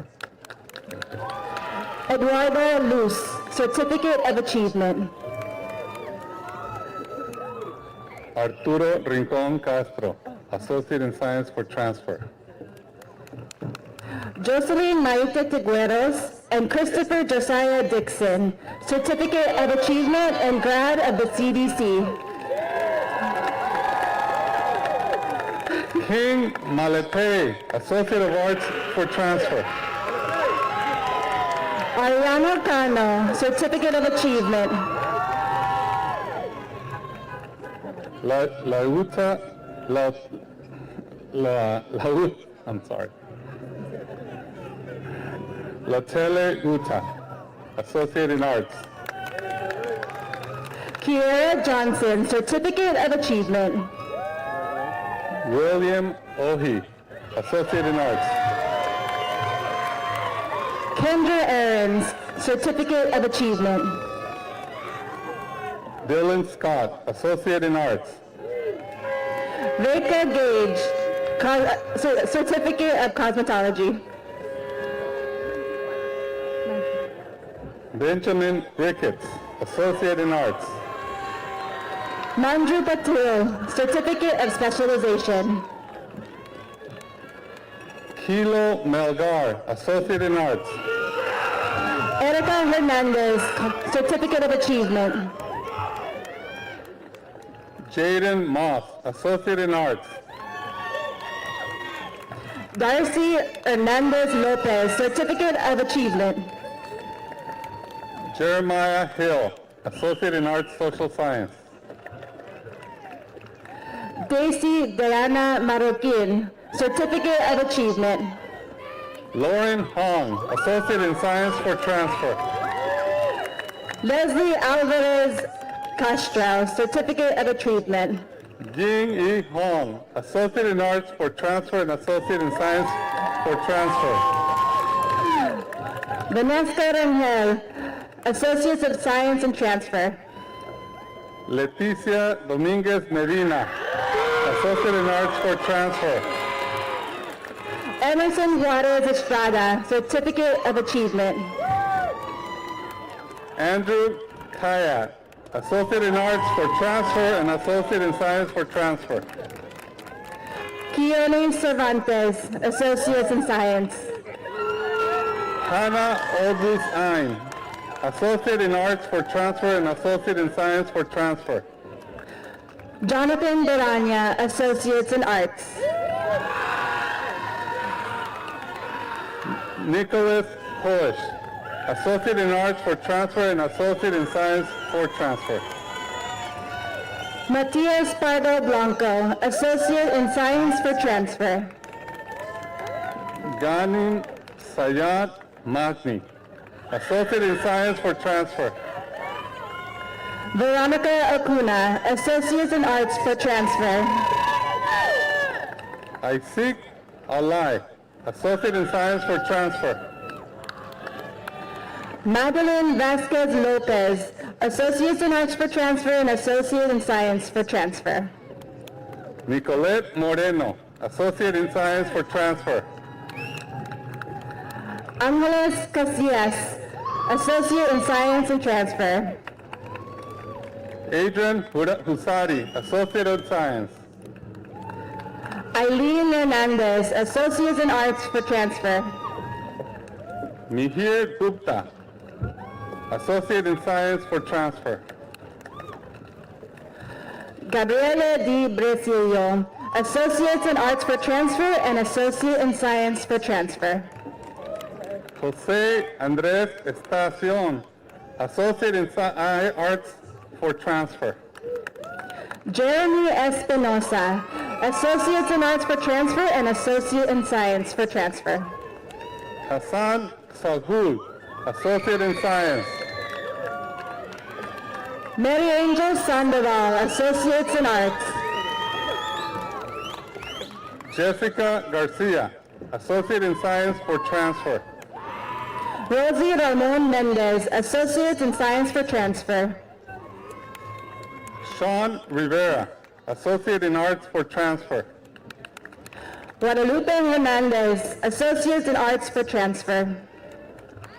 Eduardo Luz, Certificate of Achievement. Arturo Rincon Castro, Associate in Science for transfer. Jocelyn Maite Tigueros and Christopher Josiah Dixon, Certificate of Achievement and Grad of the CDC. King Malete, Associate of Arts for transfer. Ariana Cano, Certificate of Achievement. Latele Uta, Associate in Arts. Kiera Johnson, Certificate of Achievement. William Ohi, Associate in Arts. Kendra Aarons, Certificate of Achievement. Dylan Scott, Associate in Arts. Reka Gage, Certificate of Cosmetology. Benjamin Ricketts, Associate in Arts. Manju Patil, Certificate of Specialization. Kilo Melgar, Associate in Arts. Erica Hernandez, Certificate of Achievement. Jaden Moss, Associate in Arts. Darcy Hernandez Lopez, Certificate of Achievement. Jeremiah Hill, Associate in Arts Social Science. Daisy Diana Marroquin, Certificate of Achievement. Lauren Hong, Associate in Science for transfer. Leslie Alvarez Castro, Certificate of Achievement. Jing E. Hong, Associate in Arts for transfer and Associate in Science for transfer. Vanessa Rangel, Associates of Science and Transfer. Leticia Dominguez Medina, Associate in Arts for transfer. Emerson Juarez Estrada, Certificate of Achievement. Andrew Kayat, Associate in Arts for transfer and Associate in Science for transfer. Keone Cervantes, Associates in Science. Hannah August Ein, Associate in Arts for transfer and Associate in Science for transfer. Jonathan Derania, Associates in Arts. Nicholas Polish, Associate in Arts for transfer and Associate in Science for transfer. Matias Pardo Blanco, Associate in Science for transfer. Ganin Sayat Magni, Associate in Science for transfer. Veronica Acuna, Associates in Arts for transfer. Isaac Alai, Associate in Science for transfer. Madeline Vasquez Lopez, Associates in Arts for transfer and Associate in Science for transfer. Nicolette Moreno, Associate in Science for transfer. Angeles Casillas, Associate in Science and transfer. Adrian Husari, Associate in Science. Eileen Hernandez, Associates in Arts for transfer. Mihir Gupta, Associate in Science for transfer. Gabriela Di Brecilio, Associates in Arts for transfer and Associate in Science for transfer. Jose Andres Estacion, Associate in Arts for transfer. Jeremy Espinosa, Associates in Arts for transfer and Associate in Science for transfer. Hassan Salhul, Associate in Science. Mary Angel Sandoval, Associates in Arts. Jessica Garcia, Associate in Science for transfer. Rosie Ramon Mendez, Associates in Science for transfer. Sean Rivera, Associate in Arts for transfer. Guadalupe Hernandez, Associates in Arts for transfer.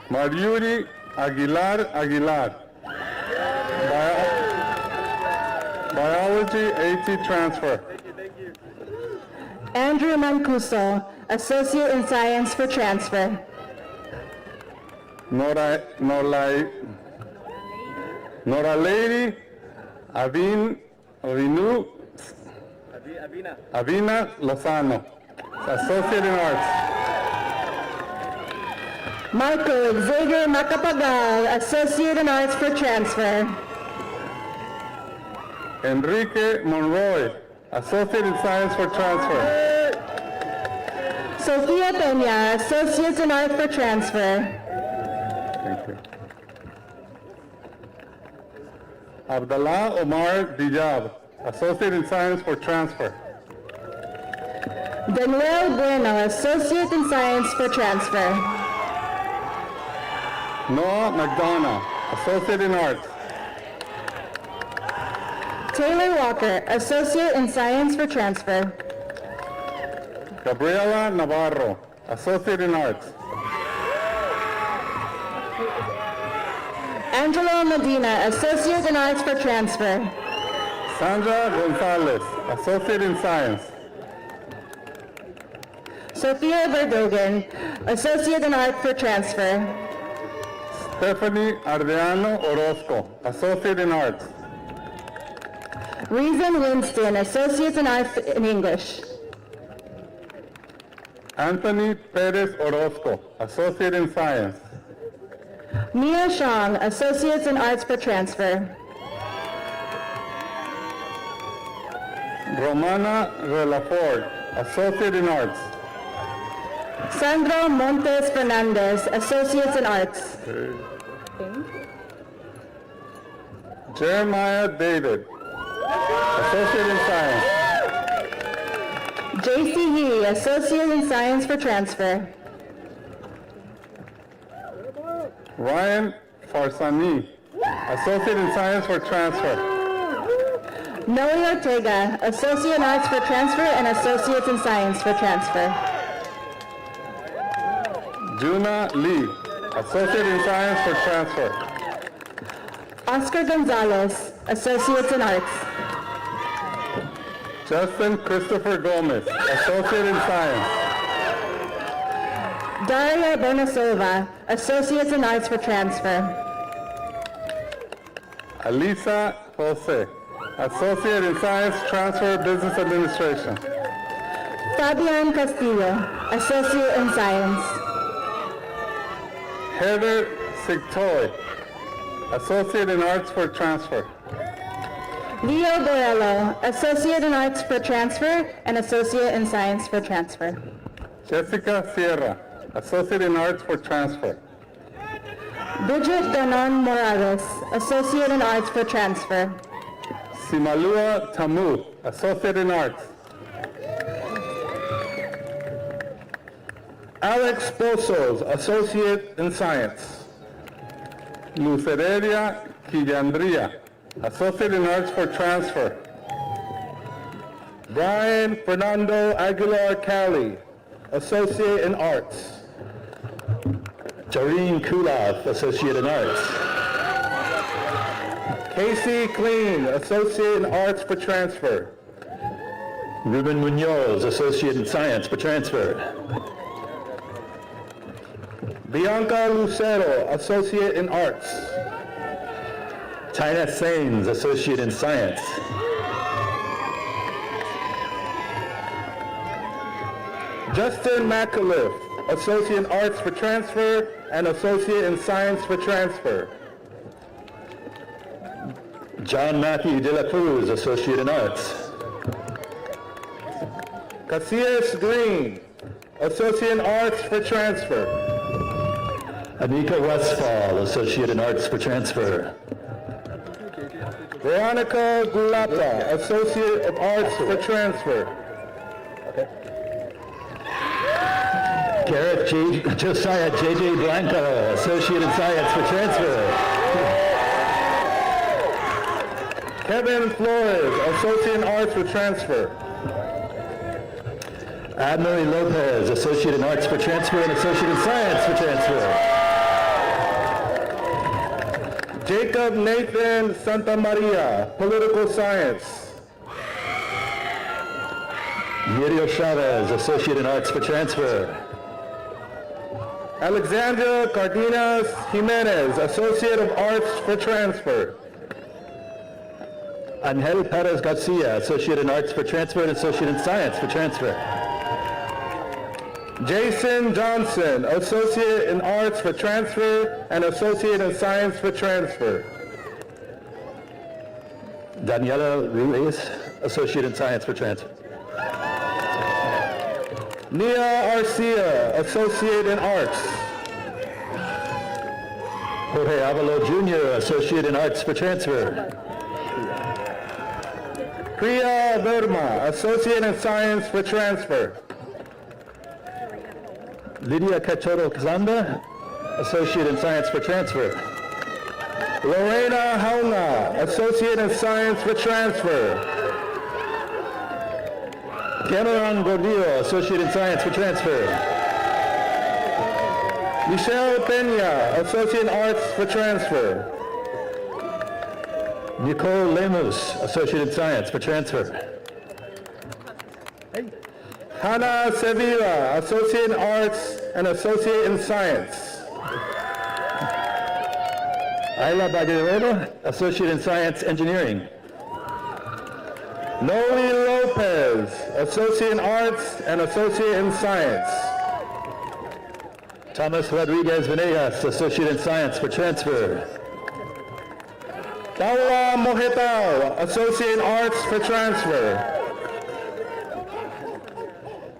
Mariuri Aguilar Aguilar, Biology AT transfer. Andrew Mancuso, Associate in Science for transfer. Noralady Avina Lozano, Associate in Arts. Michael Xavier Macapagal, Associate in Arts for transfer. Enrique Monroy, Associate in Science for transfer. Sofia Peña, Associates in Arts for transfer. Thank you. Abdallah Omar Diab, Associate in Science for transfer. Daniel Bueno, Associate in Science for transfer. Noah McDonough, Associate in Arts. Taylor Walker, Associate in Science for transfer. Gabriela Navarro, Associate in Arts. Angelo Medina, Associate in Arts for transfer. Sandra Gonzalez, Associate in Science. Sophia Verdogen, Associate in Arts for transfer. Stephanie Ardeano Orozco, Associate in Arts. Reason Winston, Associate in Arts in English. Anthony Perez Orozco, Associate in Science. Mia Shang, Associates in Arts for transfer. Romana Relaford, Associate in Arts. Sandro Montes Fernandez, Associates in Arts. Jeremiah David, Associate in Science. JC Yee, Associate in Science for transfer. Ryan Farsani, Associate in Science for transfer. Noe Ortega, Associate in Arts for transfer and Associates in Science for transfer. Juna Lee, Associate in Science for transfer. Oscar Gonzalez, Associates in Arts. Justin Christopher Gomez, Associate in Science. Daria Bonasova, Associates in Arts for Transfer. Alisa Jose, Associate in Science, Transfer, Business Administration. Fabian Castillo, Associate in Science. Heather Sigtoy, Associate in Arts for Transfer. Leo Borello, Associate in Arts for Transfer and Associate in Science for Transfer. Jessica Sierra, Associate in Arts for Transfer. Bridget Danon Morales, Associate in Arts for Transfer. Simalua Tamu, Associate in Arts. Alex Pozos, Associate in Science. Luz Heredia Quillandria, Associate in Arts for Transfer. Brian Fernando Aguilar Cali, Associate in Arts. Jareen Kulov, Associate in Arts. Casey Clean, Associate in Arts for Transfer. Ruben Munoz, Associate in Science for Transfer. Bianca Lucero, Associate in Arts. Tina Sains, Associate in Science. Justin McAuliffe, Associate in Arts for Transfer and Associate in Science for Transfer. John Matthew De La Cruz, Associate in Arts. Casillas Green, Associate in Arts for Transfer. Anika Westfall, Associate in Arts for Transfer. Veronica Gulata, Associate of Arts for Transfer. Gareth Josiah J.J. Blanco, Associate in Science for Transfer. Kevin Flores, Associate in Arts for Transfer. Admarie Lopez, Associate in Arts for Transfer and Associate in Science for Transfer. Jacob Nathan Santa Maria, Political Science. Muriel Chavez, Associate in Arts for Transfer. Alexandra Cardenas Jimenez, Associate of Arts for Transfer. Angel Perez Garcia, Associate in Arts for Transfer and Associate in Science for Transfer. Jason Johnson, Associate in Arts for Transfer and Associate in Science for Transfer. Daniela Ruiz, Associate in Science for Transfer. Nia Arcia, Associate in Arts. Jorge Avalo Jr., Associate in Arts for Transfer. Priya Verma, Associate in Science for Transfer. Lydia Cachorro Kazanda, Associate in Science for Transfer. Lorena Haunga, Associate in Science for Transfer. Cameron Gordillo, Associate in Science for Transfer. Michelle Peña, Associate in Arts for Transfer. Nicole Lemus, Associate in Science for Transfer. Hannah Sevilla, Associate in Arts and Associate in Science. Ayla Baguerola, Associate in Science Engineering. Noe Lopez, Associate in Arts and Associate in Science. Thomas Rodriguez Venegas, Associate in Science for Transfer. Paula Mojetao, Associate in Arts for Transfer.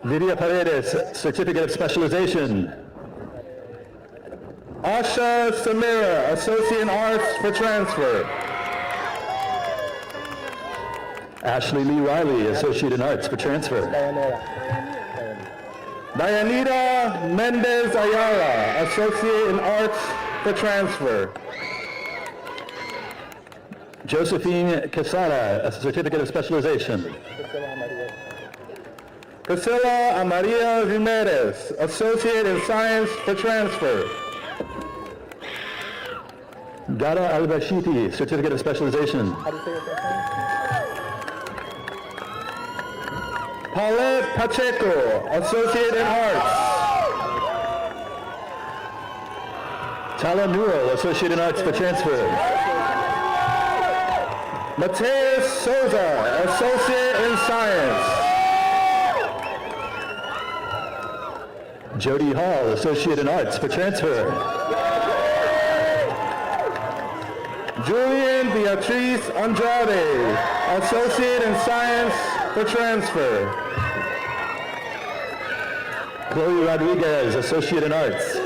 Lydia Paredes, Certificate of Specialization. Asha Samira, Associate in Arts for Transfer. Ashley Lee Riley, Associate in Arts for Transfer. Dianita Mendez Ayala, Associate in Arts for Transfer. Josephine Quesada, a Certificate of Specialization. Priscilla Amaria Jimenez, Associate in Science for Transfer. Gara Al-Bashiti, Certificate of Specialization. Paulette Pacheco, Associate in Arts. Tala Newell, Associate in Arts for transfer. Mateo Souza, Associate in Science. Jody Hall, Associate in Arts for transfer. Julian Beatriz Andrade, Associate in Science for transfer. Chloe Rodriguez, Associate in Arts.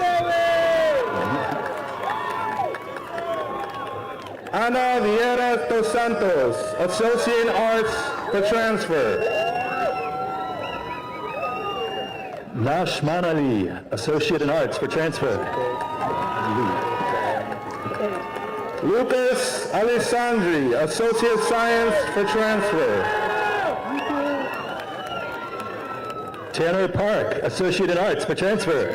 Ana Vieira dos Santos, Associate in Arts for transfer. Nash Manali, Associate in Arts for transfer. Lucas Alessandri, Associate Science for transfer. Tanner Park, Associate in Arts for transfer.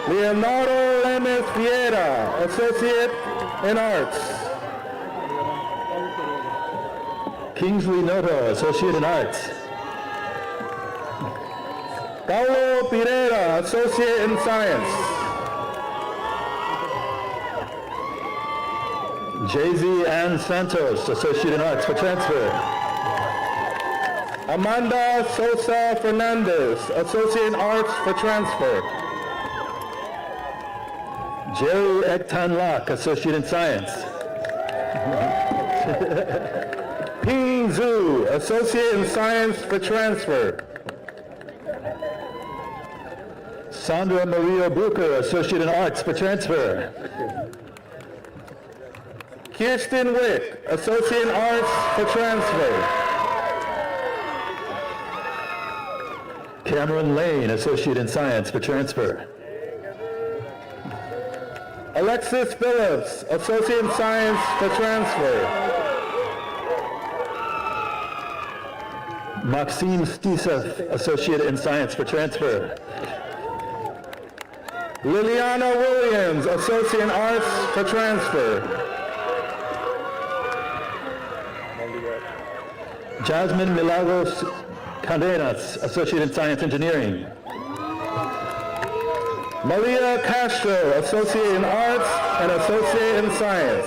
Leonardo Lemes Vieira, Associate in Arts. Kingsley Noto, Associate in Arts. Paulo Pereira, Associate in Science. Jay-Z Ann Santos, Associate in Arts for transfer. Amanda Sosa Fernandez, Associate in Arts for transfer. Jerry Ektan Locke, Associate in Science. Ping Zhu, Associate in Science for transfer. Sandra Maria Brucker, Associate in Arts for transfer. Kirsten Wick, Associate in Arts for transfer. Cameron Lane, Associate in Science for transfer. Alexis Phillips, Associate in Science for transfer. Maxime Stisov, Associate in Science for transfer. Liliana Williams, Associate in Arts for transfer. Jasmine Milagros Cadenas, Associate in Science Engineering. Maria Castro, Associate in Arts and Associate in Science.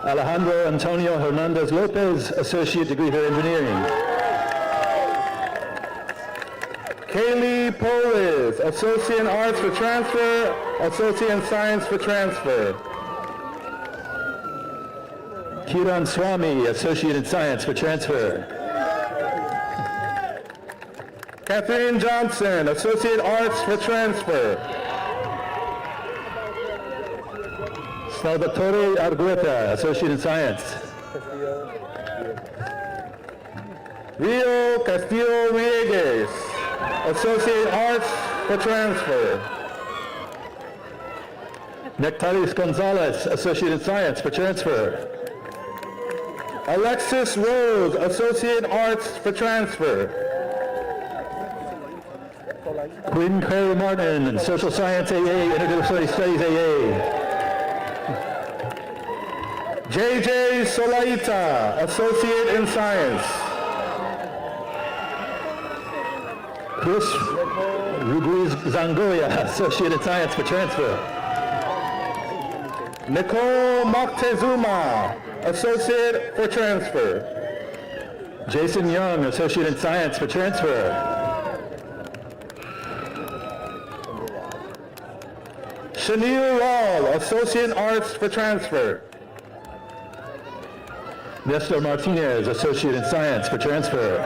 Alejandro Antonio Hernandez Lopez, Associate Degree for Engineering. Kaylee Poliz, Associate in Arts for transfer, Associate in Science for transfer. Kiran Swami, Associate in Science for transfer. Catherine Johnson, Associate Arts for transfer. Salvatore Argueta, Associate in Science. Rio Castillo Villegas, Associate Arts for transfer. Nectaris Gonzalez, Associate in Science for transfer. Alexis Rose, Associate Arts for transfer. Quinn Clary Martin, Social Science AA, Interdisciplinary Studies AA. JJ Solaita, Associate in Science. Chris Ruiz Zangoya, Associate in Science for transfer. Nicole Moctezuma, Associate for transfer. Jason Young, Associate in Science for transfer. Chanel Law, Associate in Arts for transfer. Nestor Martinez, Associate in Science for transfer.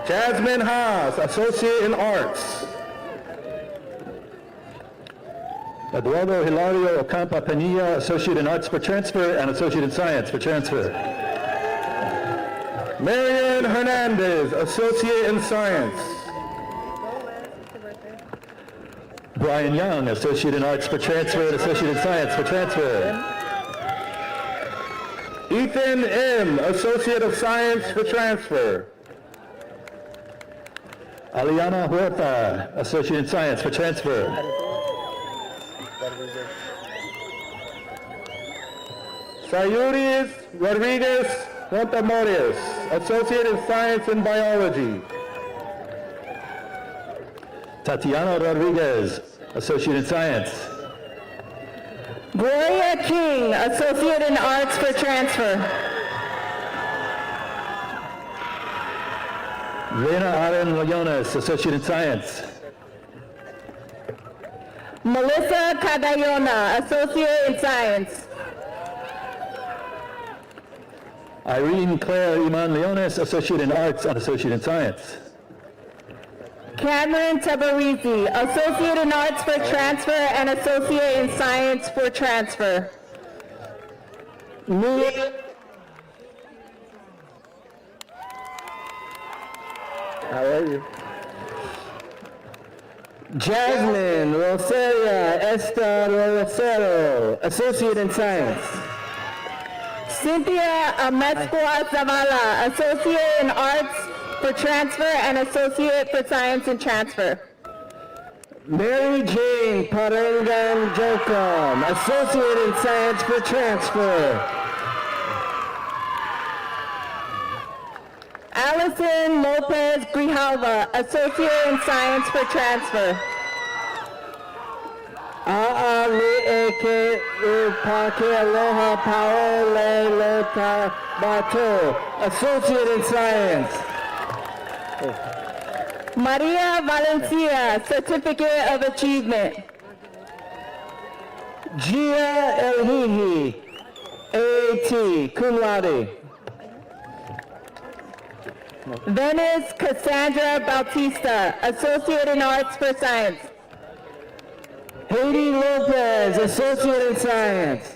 Jasmine Haas, Associate in Arts. Eduardo Hilario Ocampa Penilla, Associate in Arts for transfer and Associate in Science for transfer. Marian Hernandez, Associate in Science. Brian Young, Associate in Arts for transfer and Associate in Science for transfer. Ethan M., Associate of Science for transfer. Aliana Huerta, Associate in Science for transfer. Sayuris Rodriguez Montemorios, Associate in Science and Biology. Tatiana Rodriguez, Associate in Science. Gloria King, Associate in Arts for transfer. Reina Aren Loyones, Associate in Science. Melissa Cadayona, Associate in Science. Irene Claire Iman Leones, Associate in Arts and Associate in Science. Cameron Tabarizi, Associate in Arts for transfer and Associate in Science for transfer. How are you? Jasmine Rosaria Esta Rosero, Associate in Science. Cynthia Amezcua Zavala, Associate in Arts for transfer and Associate for Science and transfer. Mary Jane Parangan Jocom, Associate in Science for transfer. Allison Lopez Grijalva, Associate in Science for transfer. A'ali'eke Upake Aloha Paole Lota Bato, Associate in Science. Maria Valencia, Certificate of Achievement. Gia Elhihi, AAT, cum laude. Venice Cassandra Bautista, Associate in Arts for Science. Haiti Lopez, Associate in Science.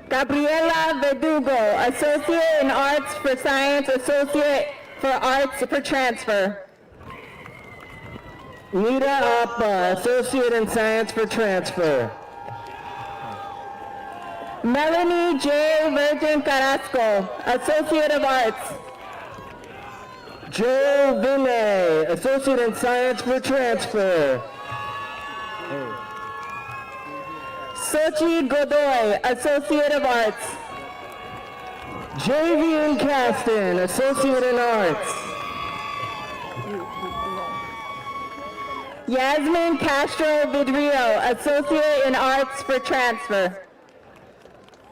Gabriela Verdugo, Associate in Arts for Science, Associate for Arts for transfer. Nita Appa, Associate in Science for transfer. Melanie J. Virgin Carrasco, Associate of Arts. Joe Vinay, Associate in Science for transfer. Sochi Godoy, Associate of Arts. Javian Caston, Associate in Arts. Yasmin Castro Vidrio, Associate in Arts for transfer.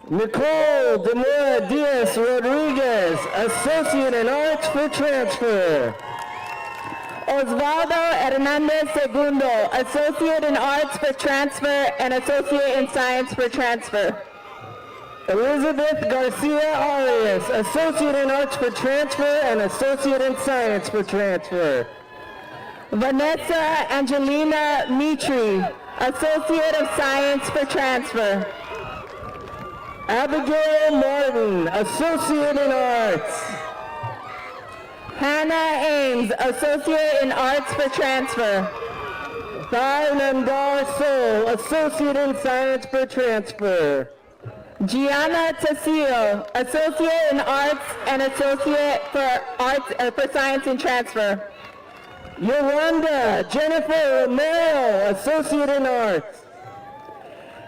Nicole Demora Diaz Rodriguez, Associate in Arts for transfer. Osvaldo Hernandez Segundo, Associate in Arts for transfer and Associate in Science for transfer. Elizabeth Garcia Arias, Associate in Arts for transfer and Associate in Science for transfer. Vanessa Angelina Mitri, Associate of Science for transfer. Abigail Martin, Associate in Arts. Hannah Ames, Associate in Arts for transfer. Nandar Sol, Associate in Science for transfer. Gianna Tassio, Associate in Arts and Associate for Science and transfer. Yolanda Jennifer Romero, Associate in Arts.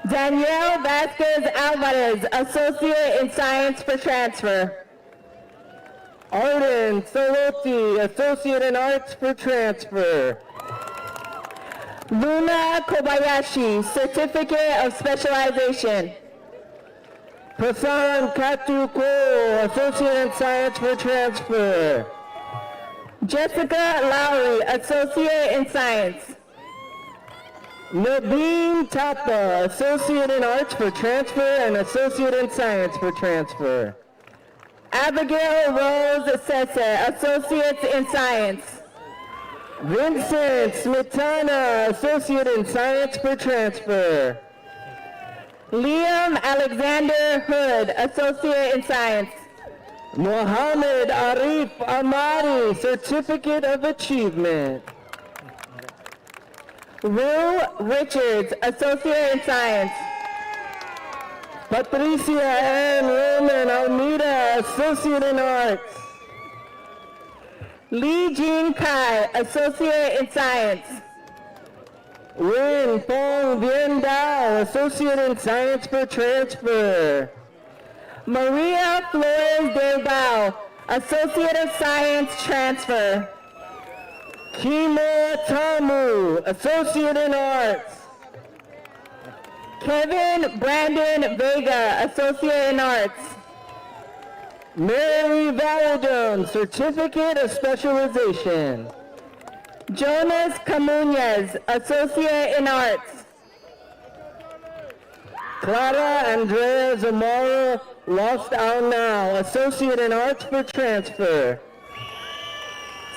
Danielle Vasquez Alvarez, Associate in Science for transfer. Arden Solotti, Associate in Arts for transfer. Luna Kobayashi, Certificate of Specialization. Prasan Katuko, Associate in Science for transfer. Jessica Lowry, Associate in Science. Nabeen Tapa, Associate in Arts for transfer and Associate in Science for transfer. Abigail Rose Sese, Associates in Science. Vincent Smetana, Associate in Science for transfer. Liam Alexander Hood, Associate in Science. Mohammed Arif Ahmadi, Certificate of Achievement. Rue Richards, Associate in Science. Patricia Ann Roman Almeida, Associate in Arts. Lee Jean Kai, Associate in Science. Wen Fong Vien Dao, Associate in Science for Transfer. Maria Flores Del Bao, Associate of Science Transfer. Kimo Tamu, Associate in Arts. Kevin Brandon Vega, Associate in Arts. Mary Valadon, Certificate of Specialization. Jonas Camuñez, Associate in Arts. Clara Andrea Zamora Lost Out Now, Associate in Arts for Transfer.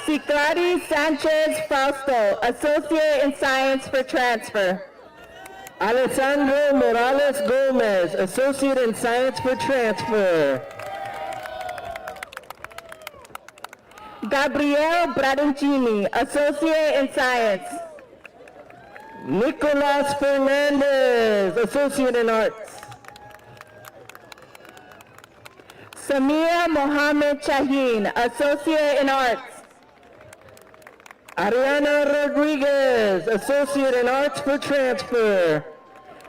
Ciclari Sanchez Fausto, Associate in Science for Transfer. Alessandro Morales Gomez, Associate in Science for Transfer. Gabriel Bradoncini, Associate in Science. Nicolas Fernandez, Associate in Arts. Samia Mohammed Shaheen, Associate in Arts. Ariana Rodriguez, Associate in Arts for Transfer.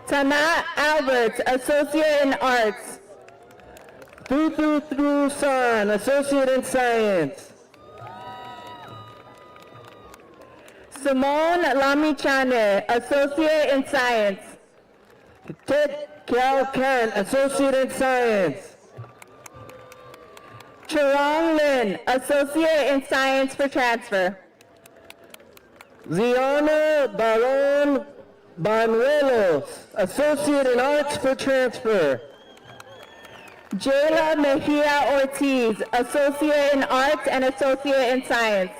Tana Alberts, Associate in Arts. Thu San, Associate in Science. Simone Lamichane, Associate in Science. Ted Kiao Kan, Associate in Science. Charong Lin, Associate in Science for Transfer. Ziana Baron Banuelos, Associate in Arts for Transfer. Jayla Mejia Ortiz, Associate in Arts and Associate in Science.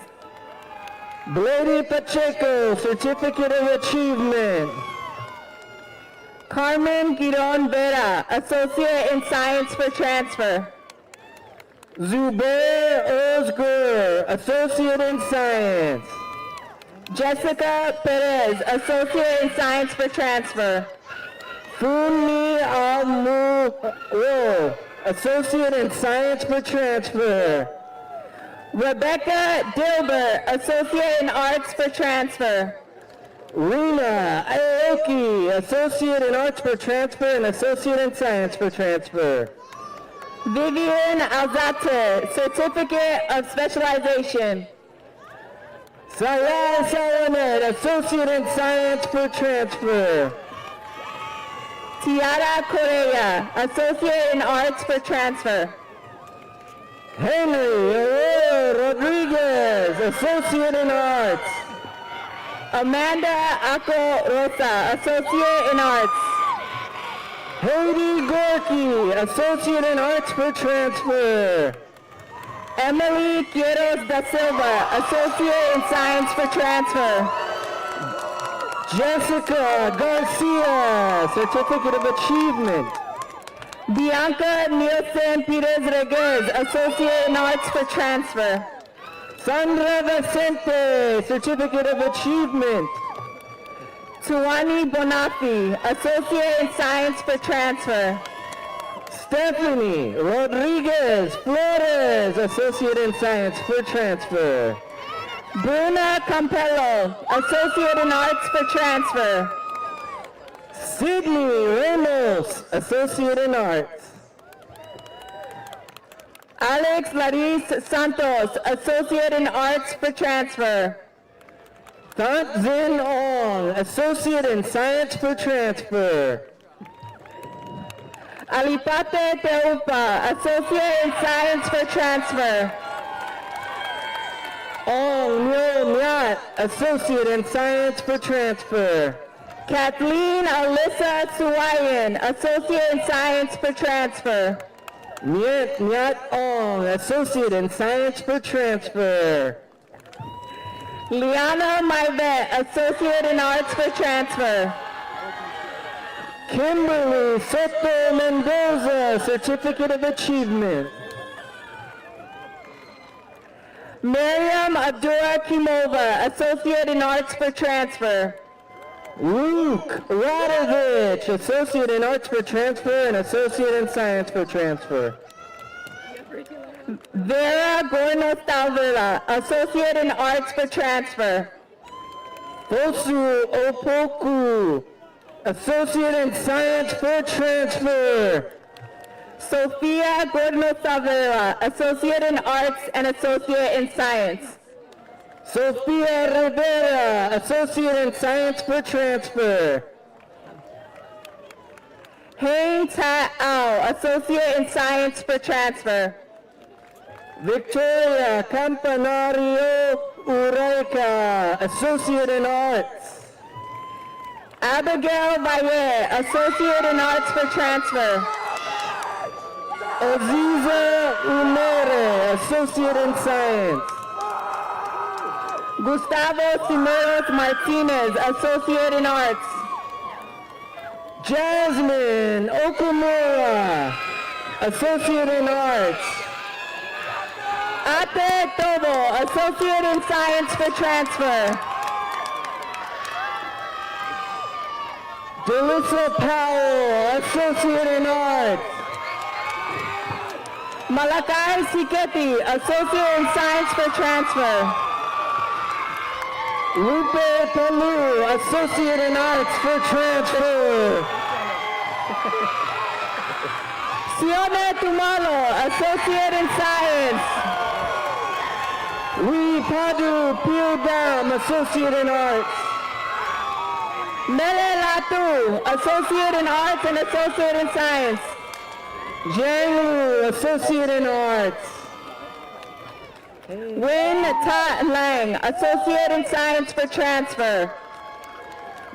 Blady Pacheco, Certificate of Achievement. Carmen Giron Vera, Associate in Science for Transfer. Zubair Ozgur, Associate in Science. Jessica Perez, Associate in Science for Transfer. Funmi Amu, Associate in Science for Transfer. Rebecca Dilbert, Associate in Arts for Transfer. Rina Aoki, Associate in Arts for Transfer and Associate in Science for Transfer. Vivian Alzate, Certificate of Specialization. Sayal Salamet, Associate in Science for Transfer. Tiara Correa, Associate in Arts for Transfer. Henry Aurora Rodriguez, Associate in Arts. Amanda Ako Rosa, Associate in Arts. Heidi Gorky, Associate in Arts for Transfer. Emily Quieros da Silva, Associate in Science for Transfer. Jessica Garcia, Certificate of Achievement. Bianca Nielsen Perez Reguez, Associate in Arts for Transfer. Sandra Vicente, Certificate of Achievement. Tuani Bonafi, Associate in Science for Transfer. Stephanie Rodriguez Flores, Associate in Science for Transfer. Bruna Campello, Associate in Arts for Transfer. Sydney Ramos, Associate in Arts. Alex Laris Santos, Associate in Arts for Transfer. Tanzin Ong, Associate in Science for Transfer. Alipate Teupa, Associate in Science for Transfer. Ong Nyo Myat, Associate in Science for Transfer. Kathleen Alyssa Suwayan, Associate in Science for Transfer. Nyet Nyat Ong, Associate in Science for Transfer. Liana Maivet, Associate in Arts for Transfer. Kimberly Soto Mendoza, Certificate of Achievement. Miriam Abdullah Kimova, Associate in Arts for Transfer. Luke Radovich, Associate in Arts for Transfer and Associate in Science for Transfer. Vera Gorno-Salvera, Associate in Arts for transfer. Fosu Opoku, Associate in Science for transfer. Sofia Gorno-Salvera, Associate in Arts and Associate in Science. Sofia Rivera, Associate in Science for transfer. Heng Ta Ao, Associate in Science for transfer. Victoria Campanario Uraika, Associate in Arts. Abigail Valle, Associate in Arts for transfer. Aziza Umere, Associate in Science. Gustavo Cimeros Martinez, Associate in Arts. Jasmine Okumura, Associate in Arts. Ate Tobo, Associate in Science for transfer. Delissa Powell, Associate in Arts. Malakai Siketi, Associate in Science for transfer. Lupe Palu, Associate in Arts for transfer. Sione Tumalo, Associate in Science. Lee Padu Pildam, Associate in Arts. Mele Latu, Associate in Arts and Associate in Science. Jiang Lu, Associate in Arts. Win Ta Lang, Associate in Science for transfer.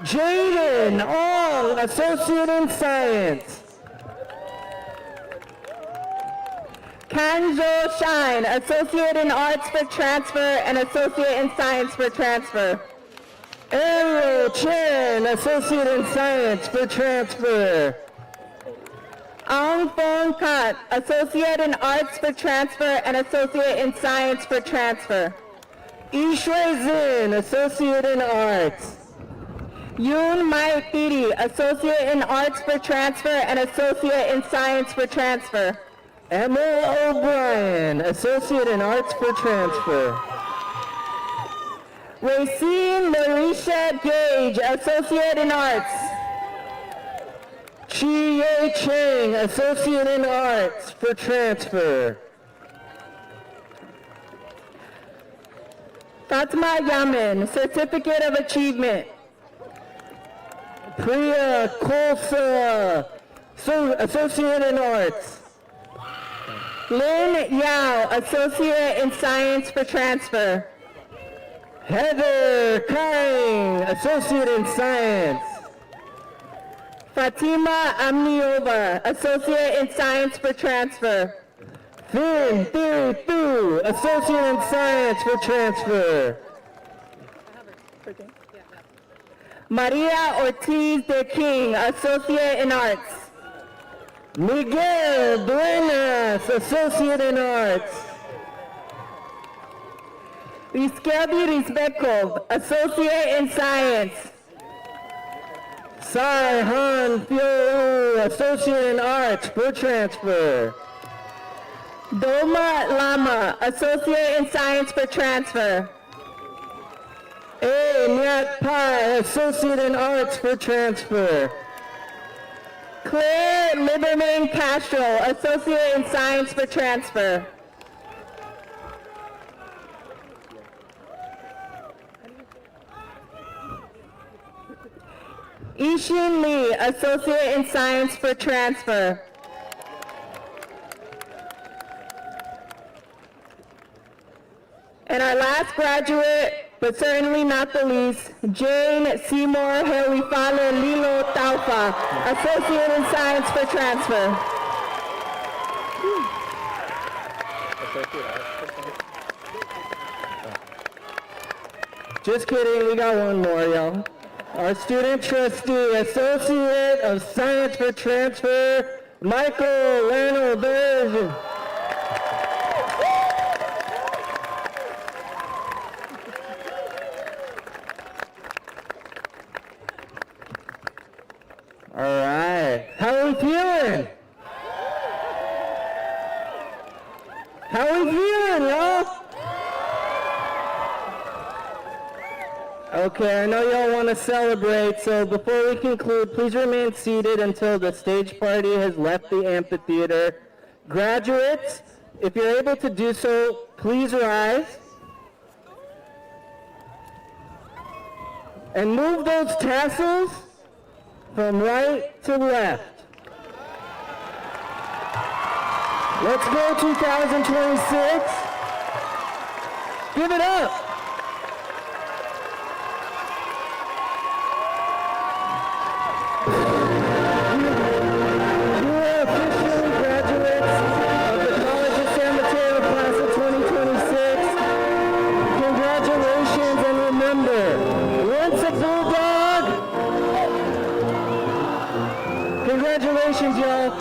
Jaden Ong, Associate in Science. Kanjo Shine, Associate in Arts for transfer and Associate in Science for transfer. Ariel Chen, Associate in Science for transfer. Aung Phong Kat, Associate in Arts for transfer and Associate in Science for transfer. Ishui Zin, Associate in Arts. Yoon Mai Thiri, Associate in Arts for transfer and Associate in Science for transfer. Emma O'Brien, Associate in Arts for transfer. Racine Marisha Gage, Associate in Arts. Chi Ye Cheng, Associate in Arts for transfer. Fatma Yamin, Certificate of Achievement. Priya Kolsa, Associate in Arts. Lin Yao, Associate in Science for transfer. Heather Kang, Associate in Science. Fatima Amniova, Associate in Science for transfer. Finn Theory Thu, Associate in Science for transfer. Maria Ortiz de King, Associate in Arts. Miguel Duenas, Associate in Arts. Rizkelbi Rizbekov, Associate in Science. Sai Han Pyo, Associate in Arts for transfer. Doma Lama, Associate in Science for transfer. A. Nyat Pai, Associate in Arts for transfer. Claire Liberman Castro, Associate in Science for transfer. Ishin Lee, Associate in Science for transfer. And our last graduate, but certainly not the least, Jane Seymour Helifale Lilo Taufa, Associate in Science for transfer. Just kidding, we got one more, y'all. Our student trustee, Associate of Science for transfer, Michael Lano Berge. All right, how are we feeling? How Okay, I know y'all want to celebrate, so before we conclude, please remain seated until the stage party has left the amphitheater. Graduates, if you're able to do so, please rise. And move those tassels from right to left. Let's go 2026. Give it up. You are officially graduates of the College of San Mateo Class of 2026. Congratulations, and remember, once a bulldog. Congratulations, y'all.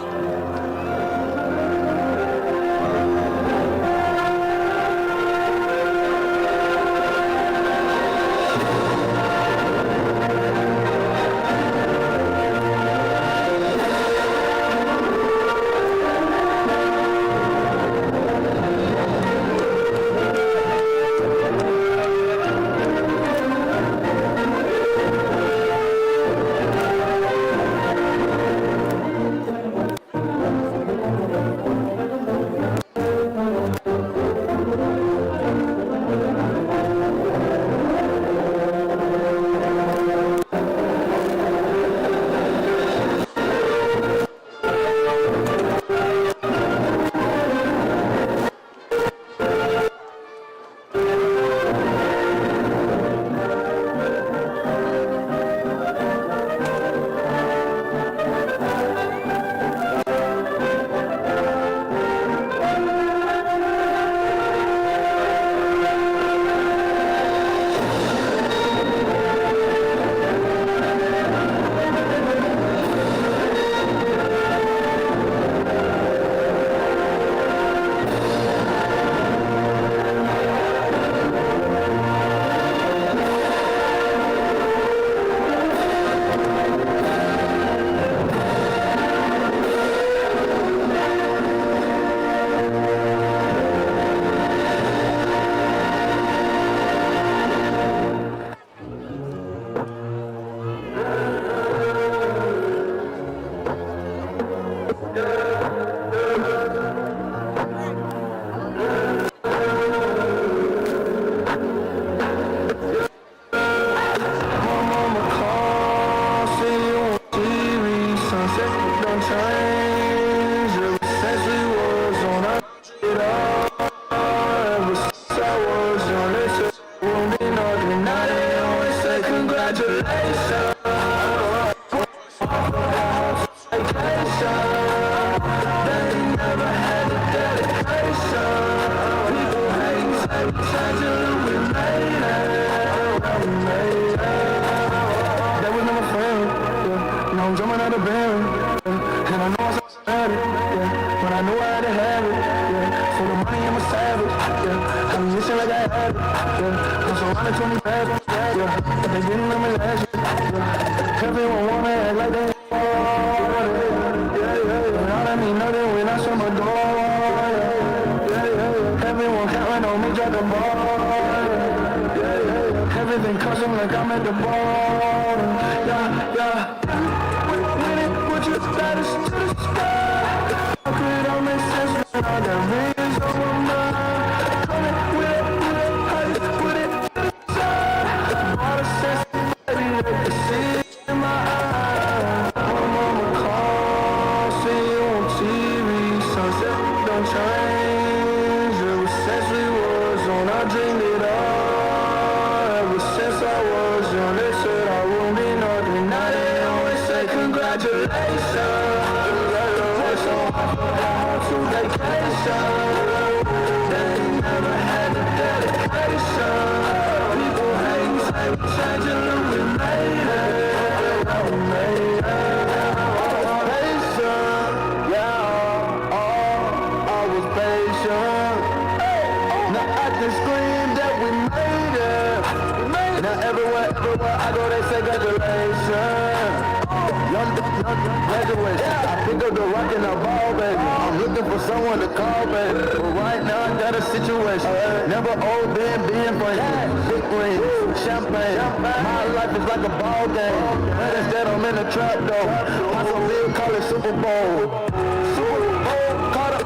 Someone to call, baby. But right now I got a situation. Never old being for you. rings, champagne. My life is like a ball game. Instead I'm in a trap though. Pop some big, call it Super Bowl. Super Bowl, caught up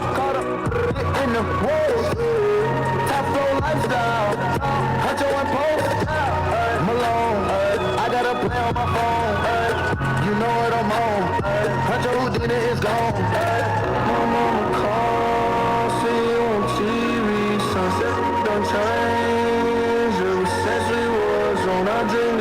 in the rolls. Top flow lifestyle. Huncho and post. Malone, I got a play on my phone. You know what I'm on. Huncho Houdini is gone. My mama calls, see you on TV. Sunset don't change. Ever since we was on our dream.